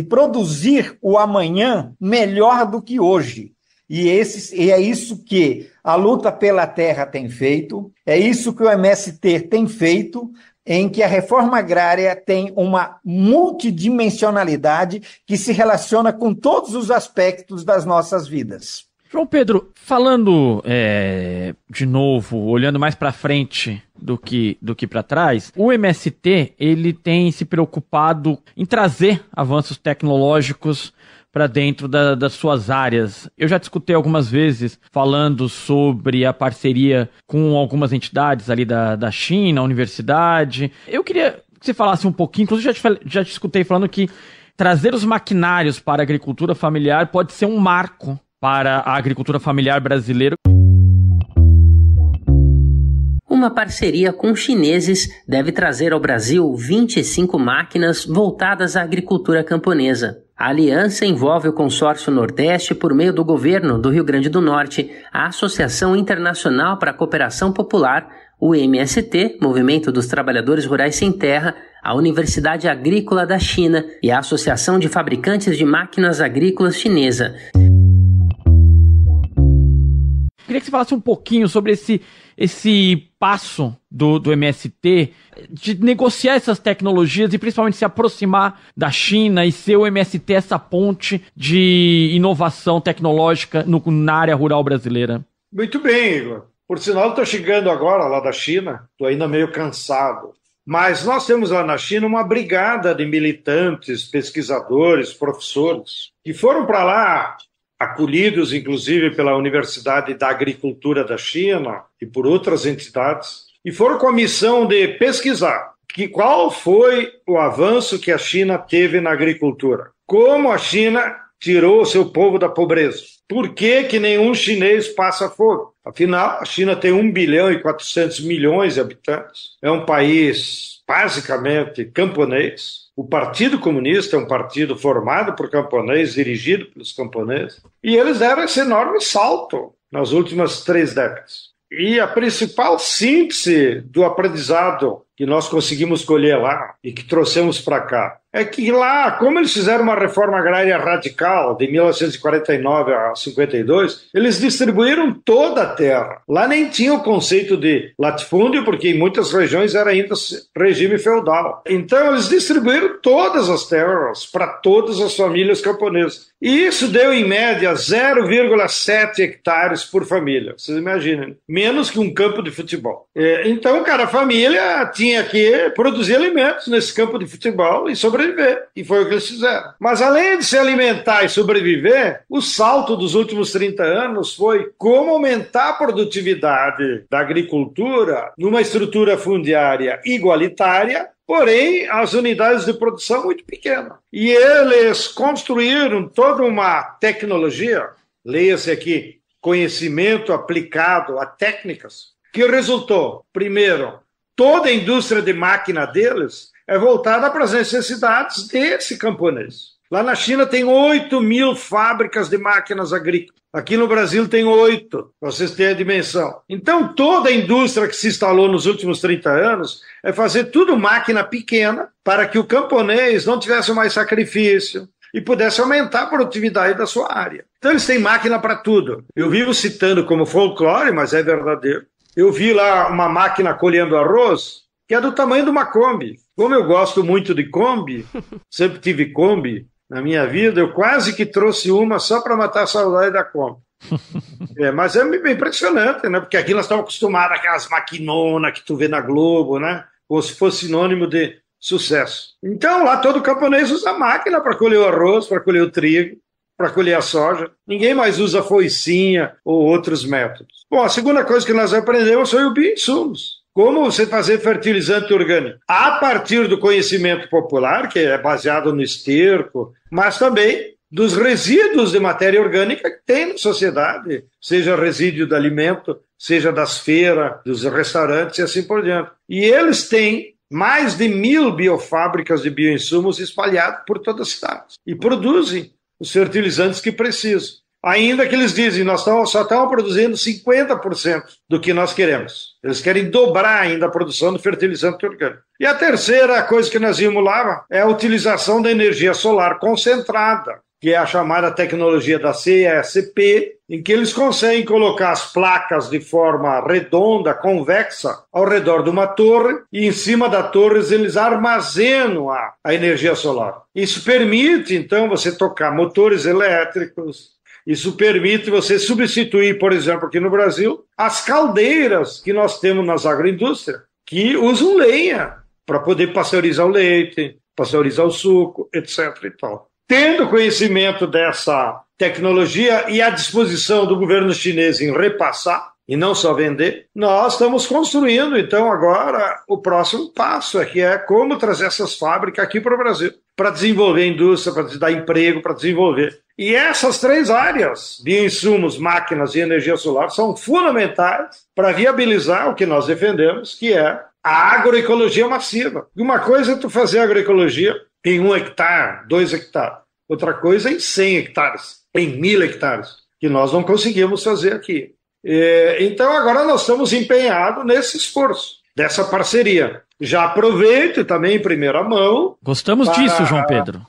produzir o amanhã melhor do que hoje. E é isso que a luta pela terra tem feito, é isso que o MST tem feito, em que a reforma agrária tem uma multidimensionalidade que se relaciona com todos os aspectos das nossas vidas. João Pedro, falando de novo, olhando mais para frente do que para trás, o MST ele tem se preocupado em trazer avanços tecnológicos para dentro das suas áreas. Eu já discutei algumas vezes falando sobre a parceria com algumas entidades ali da China, a universidade. Eu queria que você falasse um pouquinho, inclusive já te escutei falando que trazer os maquinários para a agricultura familiar pode ser um marco para a agricultura familiar brasileira. Uma parceria com chineses deve trazer ao Brasil 25 máquinas voltadas à agricultura camponesa. A aliança envolve o Consórcio Nordeste por meio do governo do Rio Grande do Norte, a Associação Internacional para a Cooperação Popular, o MST, Movimento dos Trabalhadores Rurais Sem Terra, a Universidade Agrícola da China e a Associação de Fabricantes de Máquinas Agrícolas Chinesa. Queria que você falasse um pouquinho sobre esse passo do MST de negociar essas tecnologias e principalmente se aproximar da China e ser o MST essa ponte de inovação tecnológica na área rural brasileira. Muito bem, Igor. Por sinal, estou chegando agora lá da China, estou ainda meio cansado. Mas nós temos lá na China uma brigada de militantes, pesquisadores, professores, que foram para lá, acolhidos inclusive pela Universidade da Agricultura da China e por outras entidades, e foram com a missão de pesquisar qual foi o avanço que a China teve na agricultura. Como a China tirou o seu povo da pobreza. Por que nenhum chinês passa fome? Afinal, a China tem 1 bilhão e 400 milhões de habitantes. É um país basicamente camponês. O Partido Comunista é um partido formado por camponeses, dirigido pelos camponeses. E eles deram esse enorme salto nas últimas 3 décadas. E a principal síntese do aprendizado que nós conseguimos colher lá e que trouxemos para cá é que lá, como eles fizeram uma reforma agrária radical de 1949 a 52, eles distribuíram toda a terra. Lá nem tinha o conceito de latifúndio, porque em muitas regiões era ainda regime feudal. Então eles distribuíram todas as terras para todas as famílias camponesas. E isso deu em média 0,7 hectares por família. Vocês imaginem, menos que um campo de futebol. Então, cara, a família tinha que produzir alimentos nesse campo de futebol e sobreviver. E foi o que eles fizeram. Mas além de se alimentar e sobreviver, o salto dos últimos 30 anos foi como aumentar a produtividade da agricultura numa estrutura fundiária igualitária, porém as unidades de produção muito pequenas. E eles construíram toda uma tecnologia, leia-se aqui, conhecimento aplicado a técnicas, que resultou, primeiro, toda a indústria de máquina deles é voltada para as necessidades desse camponês. Lá na China tem 8.000 fábricas de máquinas agrícolas. Aqui no Brasil tem 8, para vocês terem a dimensão. Então, toda a indústria que se instalou nos últimos 30 anos é fazer tudo máquina pequena para que o camponês não tivesse mais sacrifício e pudesse aumentar a produtividade da sua área. Então, eles têm máquina para tudo. Eu vivo citando como folclore, mas é verdadeiro. Eu vi lá uma máquina colhendo arroz que é do tamanho de uma Kombi. Como eu gosto muito de Kombi, sempre tive Kombi na minha vida, eu quase que trouxe uma só para matar a saudade da Kombi. Mas é bem impressionante, né? Porque aqui nós estamos acostumados àquelas maquinonas que tu vê na Globo, né? Como se fosse sinônimo de sucesso. Então lá todo camponês usa máquina para colher o arroz, para colher o trigo, para colher a soja. Ninguém mais usa foicinha ou outros métodos. Bom, a segunda coisa que nós aprendemos foi o bioinsumos. Como você fazer fertilizante orgânico a partir do conhecimento popular, que é baseado no esterco, mas também dos resíduos de matéria orgânica que tem na sociedade, seja resíduo de alimento, seja das feiras, dos restaurantes e assim por diante. E eles têm mais de 1.000 biofábricas de bioinsumos espalhadas por toda a cidade e produzem os fertilizantes que precisam. Ainda que eles dizem, nós só estamos produzindo 50% do que nós queremos. Eles querem dobrar ainda a produção do fertilizante orgânico. E a terceira coisa que nós vimos lá é a utilização da energia solar concentrada, que é a chamada tecnologia da CESP, em que eles conseguem colocar as placas de forma redonda, convexa, ao redor de uma torre, e em cima da torre eles armazenam a energia solar. Isso permite, então, você tocar motores elétricos. Isso permite você substituir, por exemplo, aqui no Brasil, as caldeiras que nós temos nas agroindústrias que usam lenha para poder pasteurizar o leite, pasteurizar o suco, etc. e tal. Tendo conhecimento dessa tecnologia e à disposição do governo chinês em repassar, e não só vender, nós estamos construindo, então, agora o próximo passo, que é como trazer essas fábricas aqui para o Brasil, para desenvolver a indústria, para dar emprego, para desenvolver. E essas 3 áreas, bioinsumos, máquinas e energia solar, são fundamentais para viabilizar o que nós defendemos, que é a agroecologia massiva. E uma coisa é tu fazer agroecologia em 1 hectare, 2 hectares. Outra coisa é em 100 hectares, em 1.000 hectares, que nós não conseguimos fazer aqui. Então agora nós estamos empenhados nesse esforço, dessa parceria. Já aproveito também em primeira mão. Gostamos disso, João Pedro.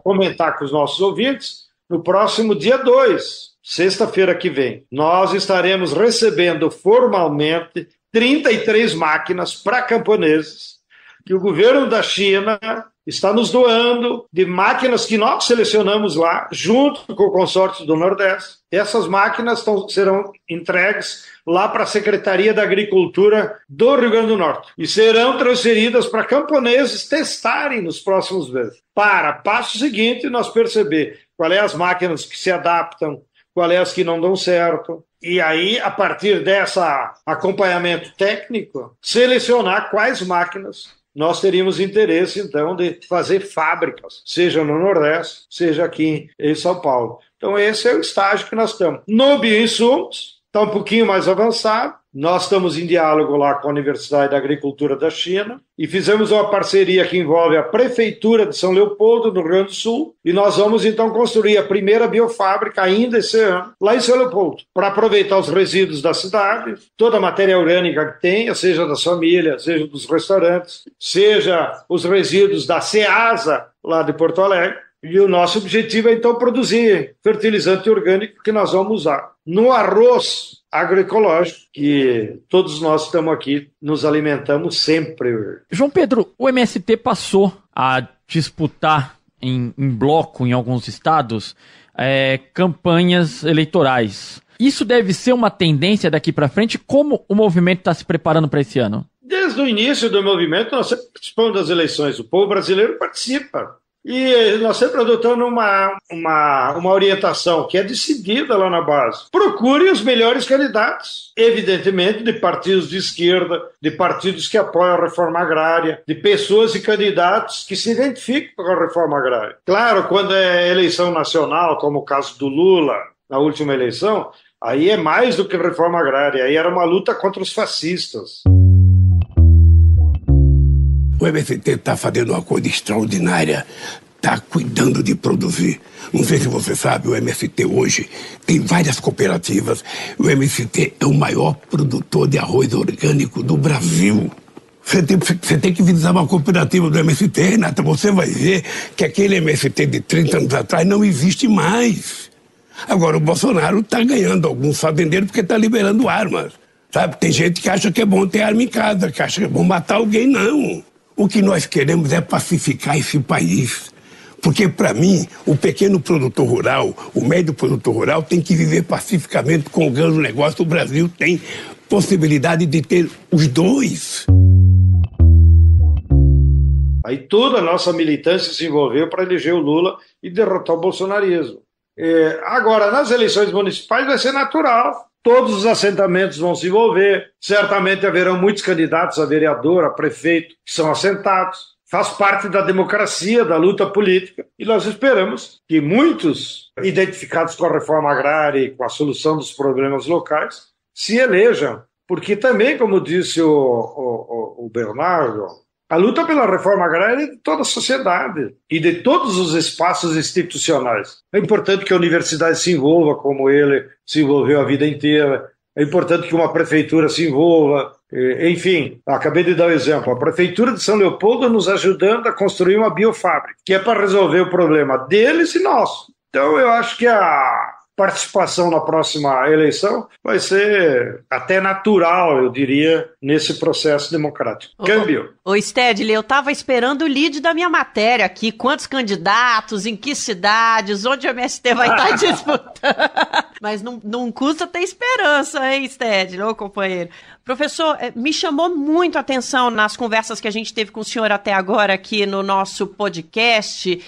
Comentar com os nossos ouvintes, no próximo dia 2, sexta-feira que vem, nós estaremos recebendo formalmente 33 máquinas para camponeses, que o governo da China está nos doando de máquinas que nós selecionamos lá, junto com o consórcio do Nordeste. Essas máquinas serão entregues lá para a Secretaria da Agricultura do Rio Grande do Norte e serão transferidas para camponeses testarem nos próximos meses. Para passo seguinte, nós perceber quais são as máquinas que se adaptam, quais são as que não dão certo. E aí, a partir desse acompanhamento técnico, selecionar quais máquinas nós teríamos interesse, então, de fazer fábricas, seja no Nordeste, seja aqui em São Paulo. Então, esse é o estágio que nós estamos. No bioinsumos, está um pouquinho mais avançado. Nós estamos em diálogo lá com a Universidade da Agricultura da China e fizemos uma parceria que envolve a Prefeitura de São Leopoldo, no Rio Grande do Sul, e nós vamos então construir a primeira biofábrica ainda esse ano, lá em São Leopoldo, para aproveitar os resíduos da cidade, toda a matéria orgânica que tenha, seja das famílias, seja dos restaurantes, seja os resíduos da Ceasa, lá de Porto Alegre. E o nosso objetivo é então produzir fertilizante orgânico que nós vamos usar no arroz agroecológico, que todos nós estamos aqui, nos alimentamos sempre. João Pedro, o MST passou a disputar em bloco em alguns estados campanhas eleitorais. Isso deve ser uma tendência daqui para frente? Como o movimento está se preparando para esse ano? Desde o início do movimento, nós sempre participamos das eleições. O povo brasileiro participa. E nós sempre adotamos uma orientação que é decidida lá na base. Procure os melhores candidatos, evidentemente de partidos de esquerda, de partidos que apoiam a reforma agrária, de pessoas e candidatos que se identificam com a reforma agrária. Claro, quando é eleição nacional, como o caso do Lula, na última eleição, aí é mais do que reforma agrária, aí era uma luta contra os fascistas. O MST está fazendo uma coisa extraordinária, está cuidando de produzir. Não sei se você sabe, o MST hoje tem várias cooperativas. O MST é o maior produtor de arroz orgânico do Brasil. Você tem que visitar uma cooperativa do MST, Renata, você vai ver que aquele MST de 30 anos atrás não existe mais. Agora, o Bolsonaro está ganhando alguns fazendeiros porque está liberando armas. Sabe? Tem gente que acha que é bom ter arma em casa, que acha que é bom matar alguém, não. O que nós queremos é pacificar esse país. Porque, para mim, o pequeno produtor rural, o médio produtor rural tem que viver pacificamente com o grande negócio. O Brasil tem possibilidade de ter os dois. Aí toda a nossa militância se envolveu para eleger o Lula e derrotar o bolsonarismo. Agora, nas eleições municipais vai ser natural. Todos os assentamentos vão se envolver, certamente haverão muitos candidatos a vereador, a prefeito, que são assentados. Faz parte da democracia, da luta política, e nós esperamos que muitos identificados com a reforma agrária e com a solução dos problemas locais se elejam, porque também, como disse o Bernardo, a luta pela reforma agrária é de toda a sociedade e de todos os espaços institucionais. É importante que a universidade se envolva como ele se envolveu a vida inteira. É importante que uma prefeitura se envolva. Enfim, acabei de dar um exemplo. A Prefeitura de São Leopoldo nos ajudando a construir uma biofábrica, que é para resolver o problema deles e nosso. Então eu acho que a participação na próxima eleição vai ser até natural, eu diria, nesse processo democrático. Câmbio. Ô Stedley, eu estava esperando o lead da minha matéria aqui. Quantos candidatos, em que cidades, onde o MST vai estar disputando. Mas não custa ter esperança, hein, Stedley, ô companheiro. Professor, me chamou muito a atenção nas conversas que a gente teve com o senhor até agora aqui no nosso podcast,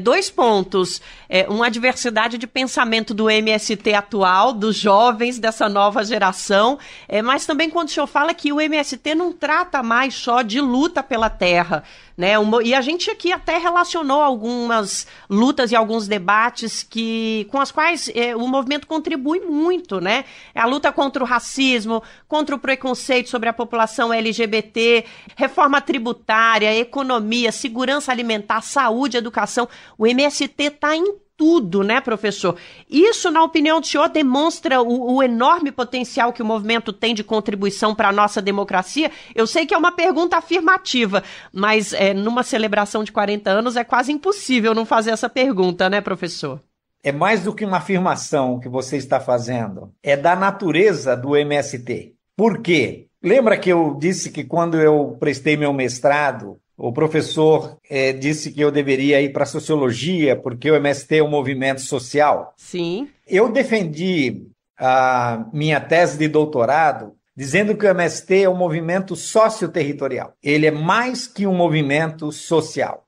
2 pontos. Uma diversidade de pensamento do MST atual, dos jovens dessa nova geração, mas também quando o senhor fala que o MST não trata mais só de luta pela terra, né? E a gente aqui até relacionou algumas lutas e alguns debates com as quais o movimento contribui muito, né? A luta contra o racismo, contra o preconceito sobre a população LGBT, reforma tributária, economia, segurança alimentar, saúde, educação. O MST está em tudo, né, professor? Isso, na opinião do senhor, demonstra o enorme potencial que o movimento tem de contribuição para a nossa democracia? Eu sei que é uma pergunta afirmativa, mas numa celebração de 40 anos é quase impossível não fazer essa pergunta, né, professor? É mais do que uma afirmação que você está fazendo. É da natureza do MST. Por quê? Lembra que eu disse que quando eu prestei meu mestrado, o professor disse que eu deveria ir para a sociologia, porque o MST é um movimento social? Sim. Eu defendi a minha tese de doutorado dizendo que o MST é um movimento socioterritorial. Ele é mais que um movimento social.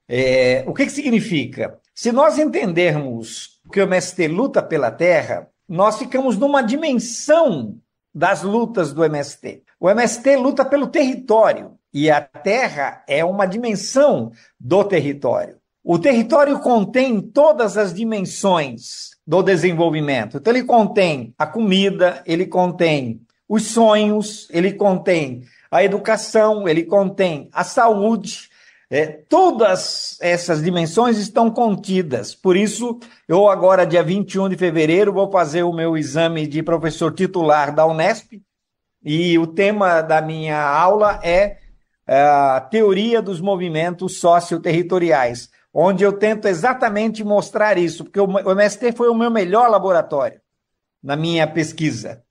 O que significa? Se nós entendermos que o MST luta pela terra, nós ficamos numa dimensão das lutas do MST. O MST luta pelo território. E a terra é uma dimensão do território. O território contém todas as dimensões do desenvolvimento. Então, ele contém a comida, ele contém os sonhos, ele contém a educação, ele contém a saúde. Todas essas dimensões estão contidas. Por isso, eu agora, dia 21 de fevereiro, vou fazer o meu exame de professor titular da Unesp. E o tema da minha aula é a teoria dos movimentos socioterritoriais, onde eu tento exatamente mostrar isso, porque o MST foi o meu melhor laboratório na minha pesquisa.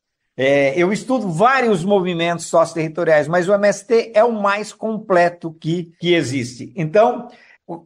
Eu estudo vários movimentos socioterritoriais, mas o MST é o mais completo que existe. Então,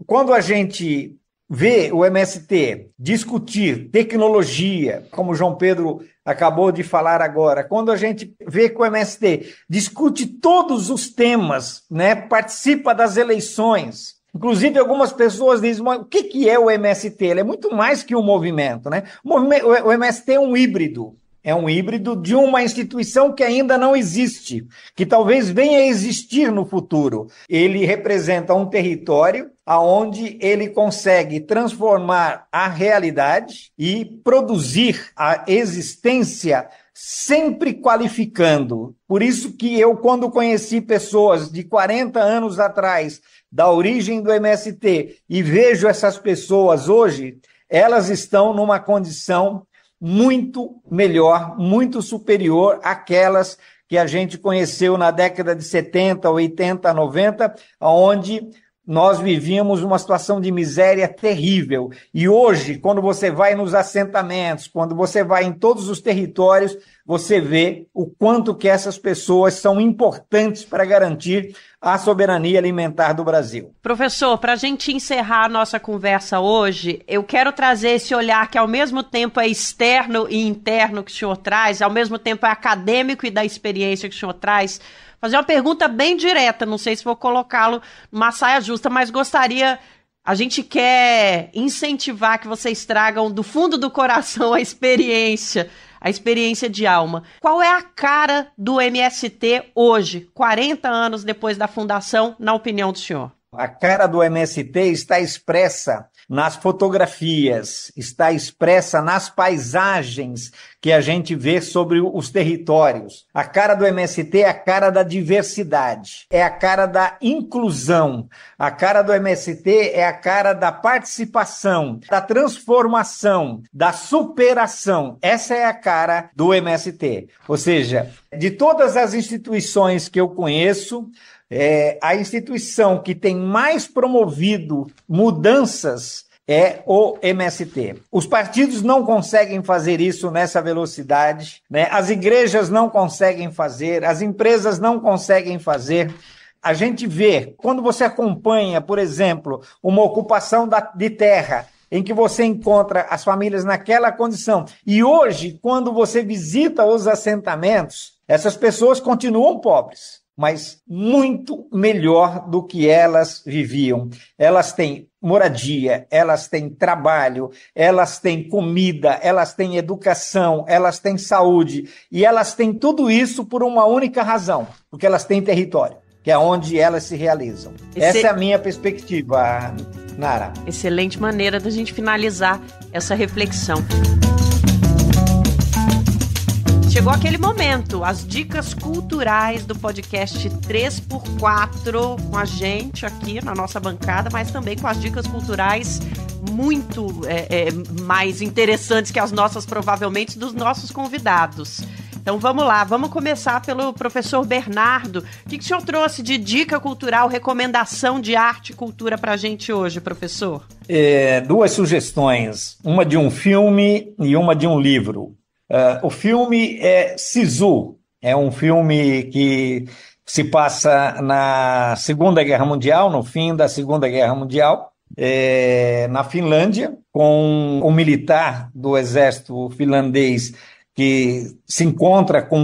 quando a gente vê o MST discutir tecnologia, como o João Pedro acabou de falar agora, quando a gente vê que o MST discute todos os temas, né, participa das eleições, inclusive algumas pessoas dizem, o que é o MST? Ele é muito mais que um movimento, né? O MST é um híbrido. É um híbrido de uma instituição que ainda não existe, que talvez venha a existir no futuro. Ele representa um território onde ele consegue transformar a realidade e produzir a existência sempre qualificando. Por isso que eu, quando conheci pessoas de 40 anos atrás, da origem do MST, e vejo essas pessoas hoje, elas estão numa condição muito melhor, muito superior àquelas que a gente conheceu na década de 70, 80, 90, onde nós vivíamos uma situação de miséria terrível. E hoje, quando você vai nos assentamentos, quando você vai em todos os territórios, você vê o quanto que essas pessoas são importantes para garantir a soberania alimentar do Brasil. Professor, para a gente encerrar a nossa conversa hoje, eu quero trazer esse olhar que ao mesmo tempo é externo e interno que o senhor traz, ao mesmo tempo é acadêmico e da experiência que o senhor traz. Fazer uma pergunta bem direta, não sei se vou colocá-lo numa saia justa, mas gostaria, a gente quer incentivar que vocês tragam do fundo do coração a experiência de alma. Qual é a cara do MST hoje, 40 anos depois da fundação, na opinião do senhor? A cara do MST está expressa nas fotografias, está expressa nas paisagens que a gente vê sobre os territórios. A cara do MST é a cara da diversidade, é a cara da inclusão. A cara do MST é a cara da participação, da transformação, da superação. Essa é a cara do MST. Ou seja, de todas as instituições que eu conheço, a instituição que tem mais promovido mudanças é o MST. Os partidos não conseguem fazer isso nessa velocidade, né? As igrejas não conseguem fazer, as empresas não conseguem fazer. A gente vê, quando você acompanha, por exemplo, uma ocupação de terra, em que você encontra as famílias naquela condição, e hoje, quando você visita os assentamentos, Essas pessoas continuam pobres, mas muito melhor do que elas viviam. Elas têm moradia, elas têm trabalho, elas têm comida, elas têm educação, elas têm saúde, e elas têm tudo isso por uma única razão, porque elas têm território, que é onde elas se realizam. Essa é a minha perspectiva, Nara. Excelente maneira da gente finalizar essa reflexão. Chegou aquele momento, as dicas culturais do podcast 3x4 com a gente aqui na nossa bancada, mas também com as dicas culturais muito mais interessantes que as nossas, provavelmente, dos nossos convidados. Então vamos lá, vamos começar pelo professor Bernardo. O que o senhor trouxe de dica cultural, recomendação de arte e cultura para a gente hoje, professor? Duas sugestões, uma de um filme e uma de um livro. O filme é Sisu, é um filme que se passa na Segunda Guerra Mundial, no fim da Segunda Guerra Mundial, na Finlândia, com um militar do exército finlandês que se encontra com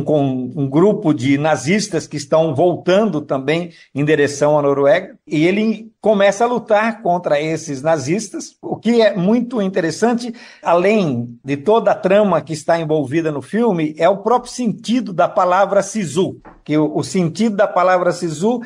um grupo de nazistas que estão voltando também em direção à Noruega, e ele começa a lutar contra esses nazistas. O que é muito interessante, além de toda a trama que está envolvida no filme, é o próprio sentido da palavra Sisu, que o sentido da palavra Sisu,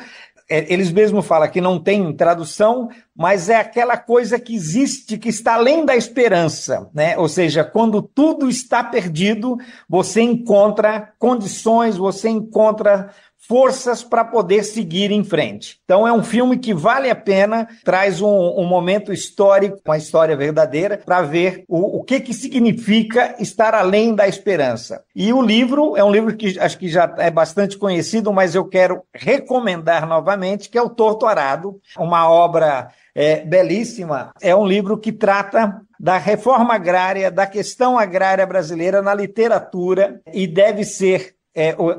eles mesmos falam que não tem tradução, mas é aquela coisa que existe, que está além da esperança, né? Ou seja, quando tudo está perdido, você encontra condições, você encontra forças para poder seguir em frente. Então é um filme que vale a pena, traz um momento histórico, uma história verdadeira, para ver o que significa estar além da esperança. E o livro é um livro que acho que já é bastante conhecido, mas eu quero recomendar novamente, que é o Torto Arado, uma obra belíssima. É um livro que trata da reforma agrária, da questão agrária brasileira na literatura, e deve ser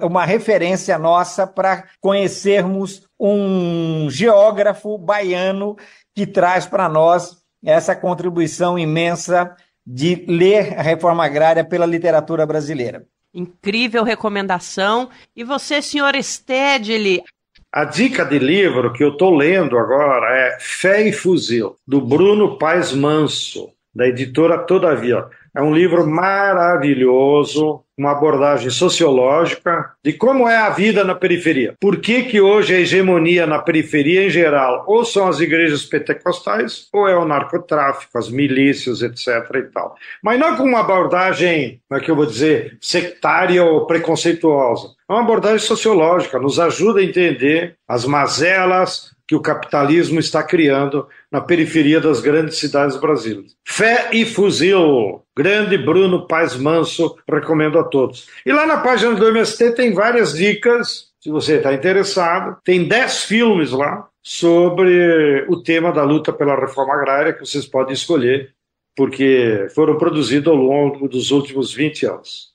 uma referência nossa para conhecermos um geógrafo baiano que traz para nós essa contribuição imensa de ler a reforma agrária pela literatura brasileira. Incrível recomendação. E você, senhor Stedley? A dica de livro que eu estou lendo agora é Fé e Fuzil, do Bruno Paes Manso, da editora Todavia. É um livro maravilhoso, uma abordagem sociológica de como é a vida na periferia. Por que hoje a hegemonia na periferia em geral ou são as igrejas pentecostais ou é o narcotráfico, as milícias, etc. e tal. Mas não com uma abordagem, como é que eu vou dizer, sectária ou preconceituosa. É uma abordagem sociológica, nos ajuda a entender as mazelas que o capitalismo está criando na periferia das grandes cidades brasileiras. Fé e Fuzil, grande Bruno Paes Manso, recomendo a todos. E lá na página do MST tem várias dicas, se você está interessado. Tem 10 filmes lá sobre o tema da luta pela reforma agrária que vocês podem escolher, porque foram produzidos ao longo dos últimos 20 anos.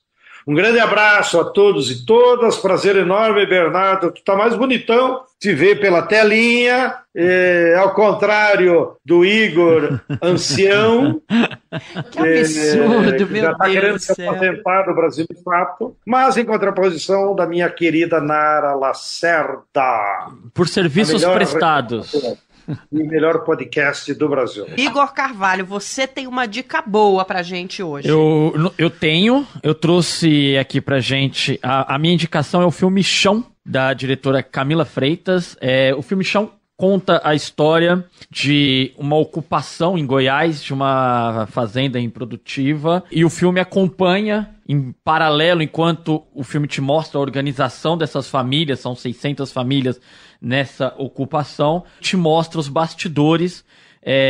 Um grande abraço a todos e todas, prazer enorme, Bernardo, tu tá mais bonitão, te ver pela telinha, ao contrário do Igor, ancião. Que absurdo, meu já tá Deus querendo do se céu. aposentar do Brasil de fato, mas em contraposição da minha querida Nara Lacerda. Por serviços prestados. E o melhor podcast do Brasil. Igor Carvalho, você tem uma dica boa pra gente hoje. Eu trouxe aqui pra gente, a minha indicação é o filme Chão, da diretora Camila Freitas. O filme Chão conta a história de uma ocupação em Goiás, de uma fazenda improdutiva, e o filme acompanha em paralelo, enquanto o filme te mostra a organização dessas famílias, são 600 famílias nessa ocupação, te mostra os bastidores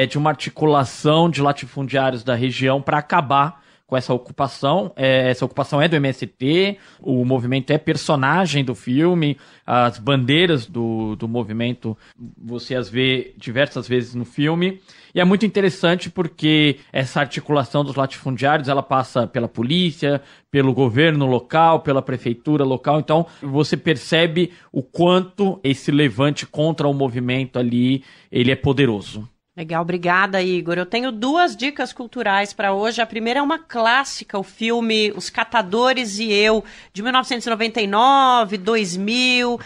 de uma articulação de latifundiários da região para acabar com essa ocupação. Essa ocupação é do MST, o movimento é personagem do filme, as bandeiras do movimento você as vê diversas vezes no filme, e é muito interessante porque essa articulação dos latifundiários, ela passa pela polícia, pelo governo local, pela prefeitura local, então você percebe o quanto esse levante contra o movimento ali, ele é poderoso. Legal, obrigada, Igor. Eu tenho 2 dicas culturais para hoje. A primeira é uma clássica, o filme Os Catadores e Eu, de 1999, 2000,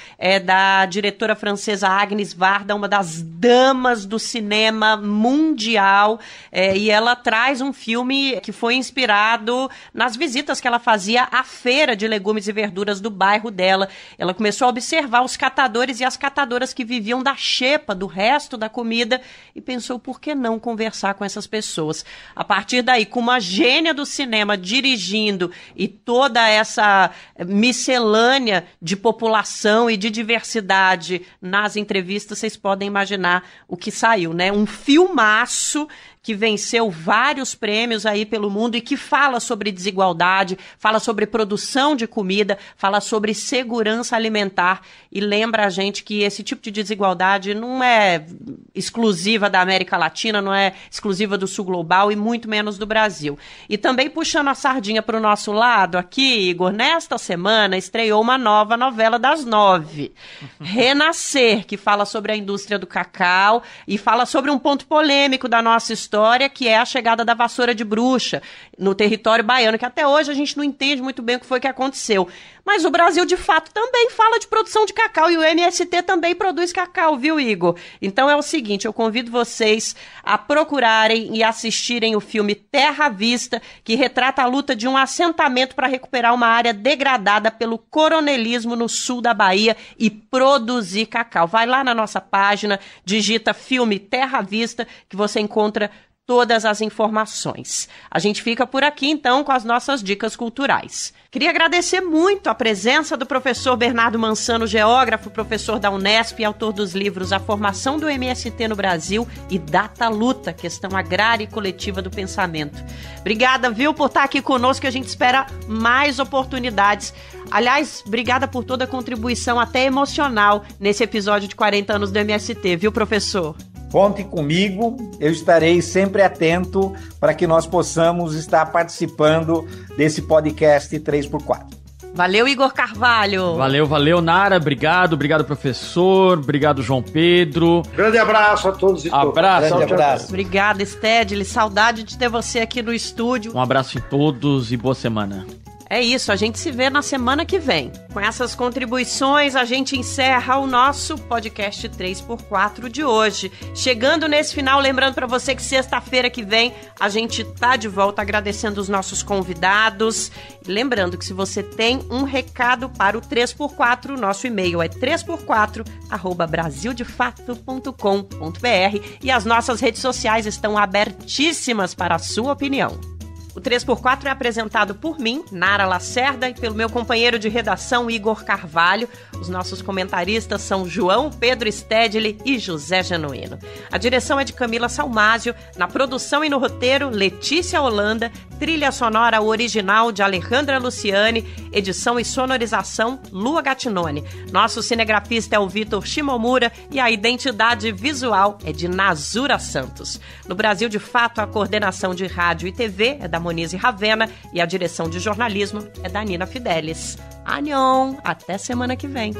da diretora francesa Agnès Varda, uma das damas do cinema mundial, e ela traz um filme que foi inspirado nas visitas que ela fazia à feira de legumes e verduras do bairro dela. Ela começou a observar os catadores e as catadoras que viviam da xepa, do resto da comida, e pensou, por que não conversar com essas pessoas? A partir daí, com uma gênia do cinema dirigindo e toda essa miscelânea de população e de diversidade nas entrevistas, vocês podem imaginar o que saiu, né? Um filmaço que venceu vários prêmios aí pelo mundo e que fala sobre desigualdade, fala sobre produção de comida, fala sobre segurança alimentar e lembra a gente que esse tipo de desigualdade não é exclusiva da América Latina, não é exclusiva do Sul Global e muito menos do Brasil. E também puxando a sardinha para o nosso lado aqui, Igor, nesta semana estreou uma nova novela das 9, Renascer, que fala sobre a indústria do cacau e fala sobre um ponto polêmico da nossa história, que é a chegada da vassoura de bruxa no território baiano, que até hoje a gente não entende muito bem o que foi que aconteceu. Mas o Brasil, de fato, também fala de produção de cacau e o MST também produz cacau, viu, Igor? Então é o seguinte, eu convido vocês a procurarem e assistirem o filme Terra à Vista, que retrata a luta de um assentamento para recuperar uma área degradada pelo coronelismo no sul da Bahia e produzir cacau. Vai lá na nossa página, digita filme Terra à Vista, que você encontra todas as informações. A gente fica por aqui, então, com as nossas dicas culturais. Queria agradecer muito a presença do professor Bernardo Mansano, geógrafo, professor da Unesp e autor dos livros A Formação do MST no Brasil e Data Luta, Questão Agrária e Coletiva do Pensamento. Obrigada, viu, por estar aqui conosco, que a gente espera mais oportunidades. Aliás, obrigada por toda a contribuição, até emocional, nesse episódio de 40 anos do MST, viu, professor? Conte comigo, eu estarei sempre atento para que nós possamos estar participando desse podcast 3x4. Valeu, Igor Carvalho. Valeu, Nara. Obrigado, professor. Obrigado, João Pedro. Grande abraço a todos e todas. Abraço. Grande abraço. Obrigada, Stedley. Saudade de ter você aqui no estúdio. Um abraço em todos e boa semana. É isso, a gente se vê na semana que vem. Com essas contribuições, a gente encerra o nosso podcast 3x4 de hoje. Chegando nesse final, lembrando para você que sexta-feira que vem a gente tá de volta, agradecendo os nossos convidados. E lembrando que se você tem um recado para o 3x4, nosso e-mail é 3x4@brasildefato.com.br e as nossas redes sociais estão abertíssimas para a sua opinião. O 3x4 é apresentado por mim, Nara Lacerda, e pelo meu companheiro de redação, Igor Carvalho. Os nossos comentaristas são João Pedro Stedley e José Genuíno. A direção é de Camila Salmásio, na produção e no roteiro, Letícia Holanda, trilha sonora original de Alejandra Luciani, edição e sonorização, Lua Gattinone. Nosso cinegrafista é o Vitor Shimomura e a identidade visual é de Nazura Santos. No Brasil de Fato, a coordenação de rádio e TV é da Monize Ravena e a direção de jornalismo é da Nina Fidelis. Anion, até semana que vem.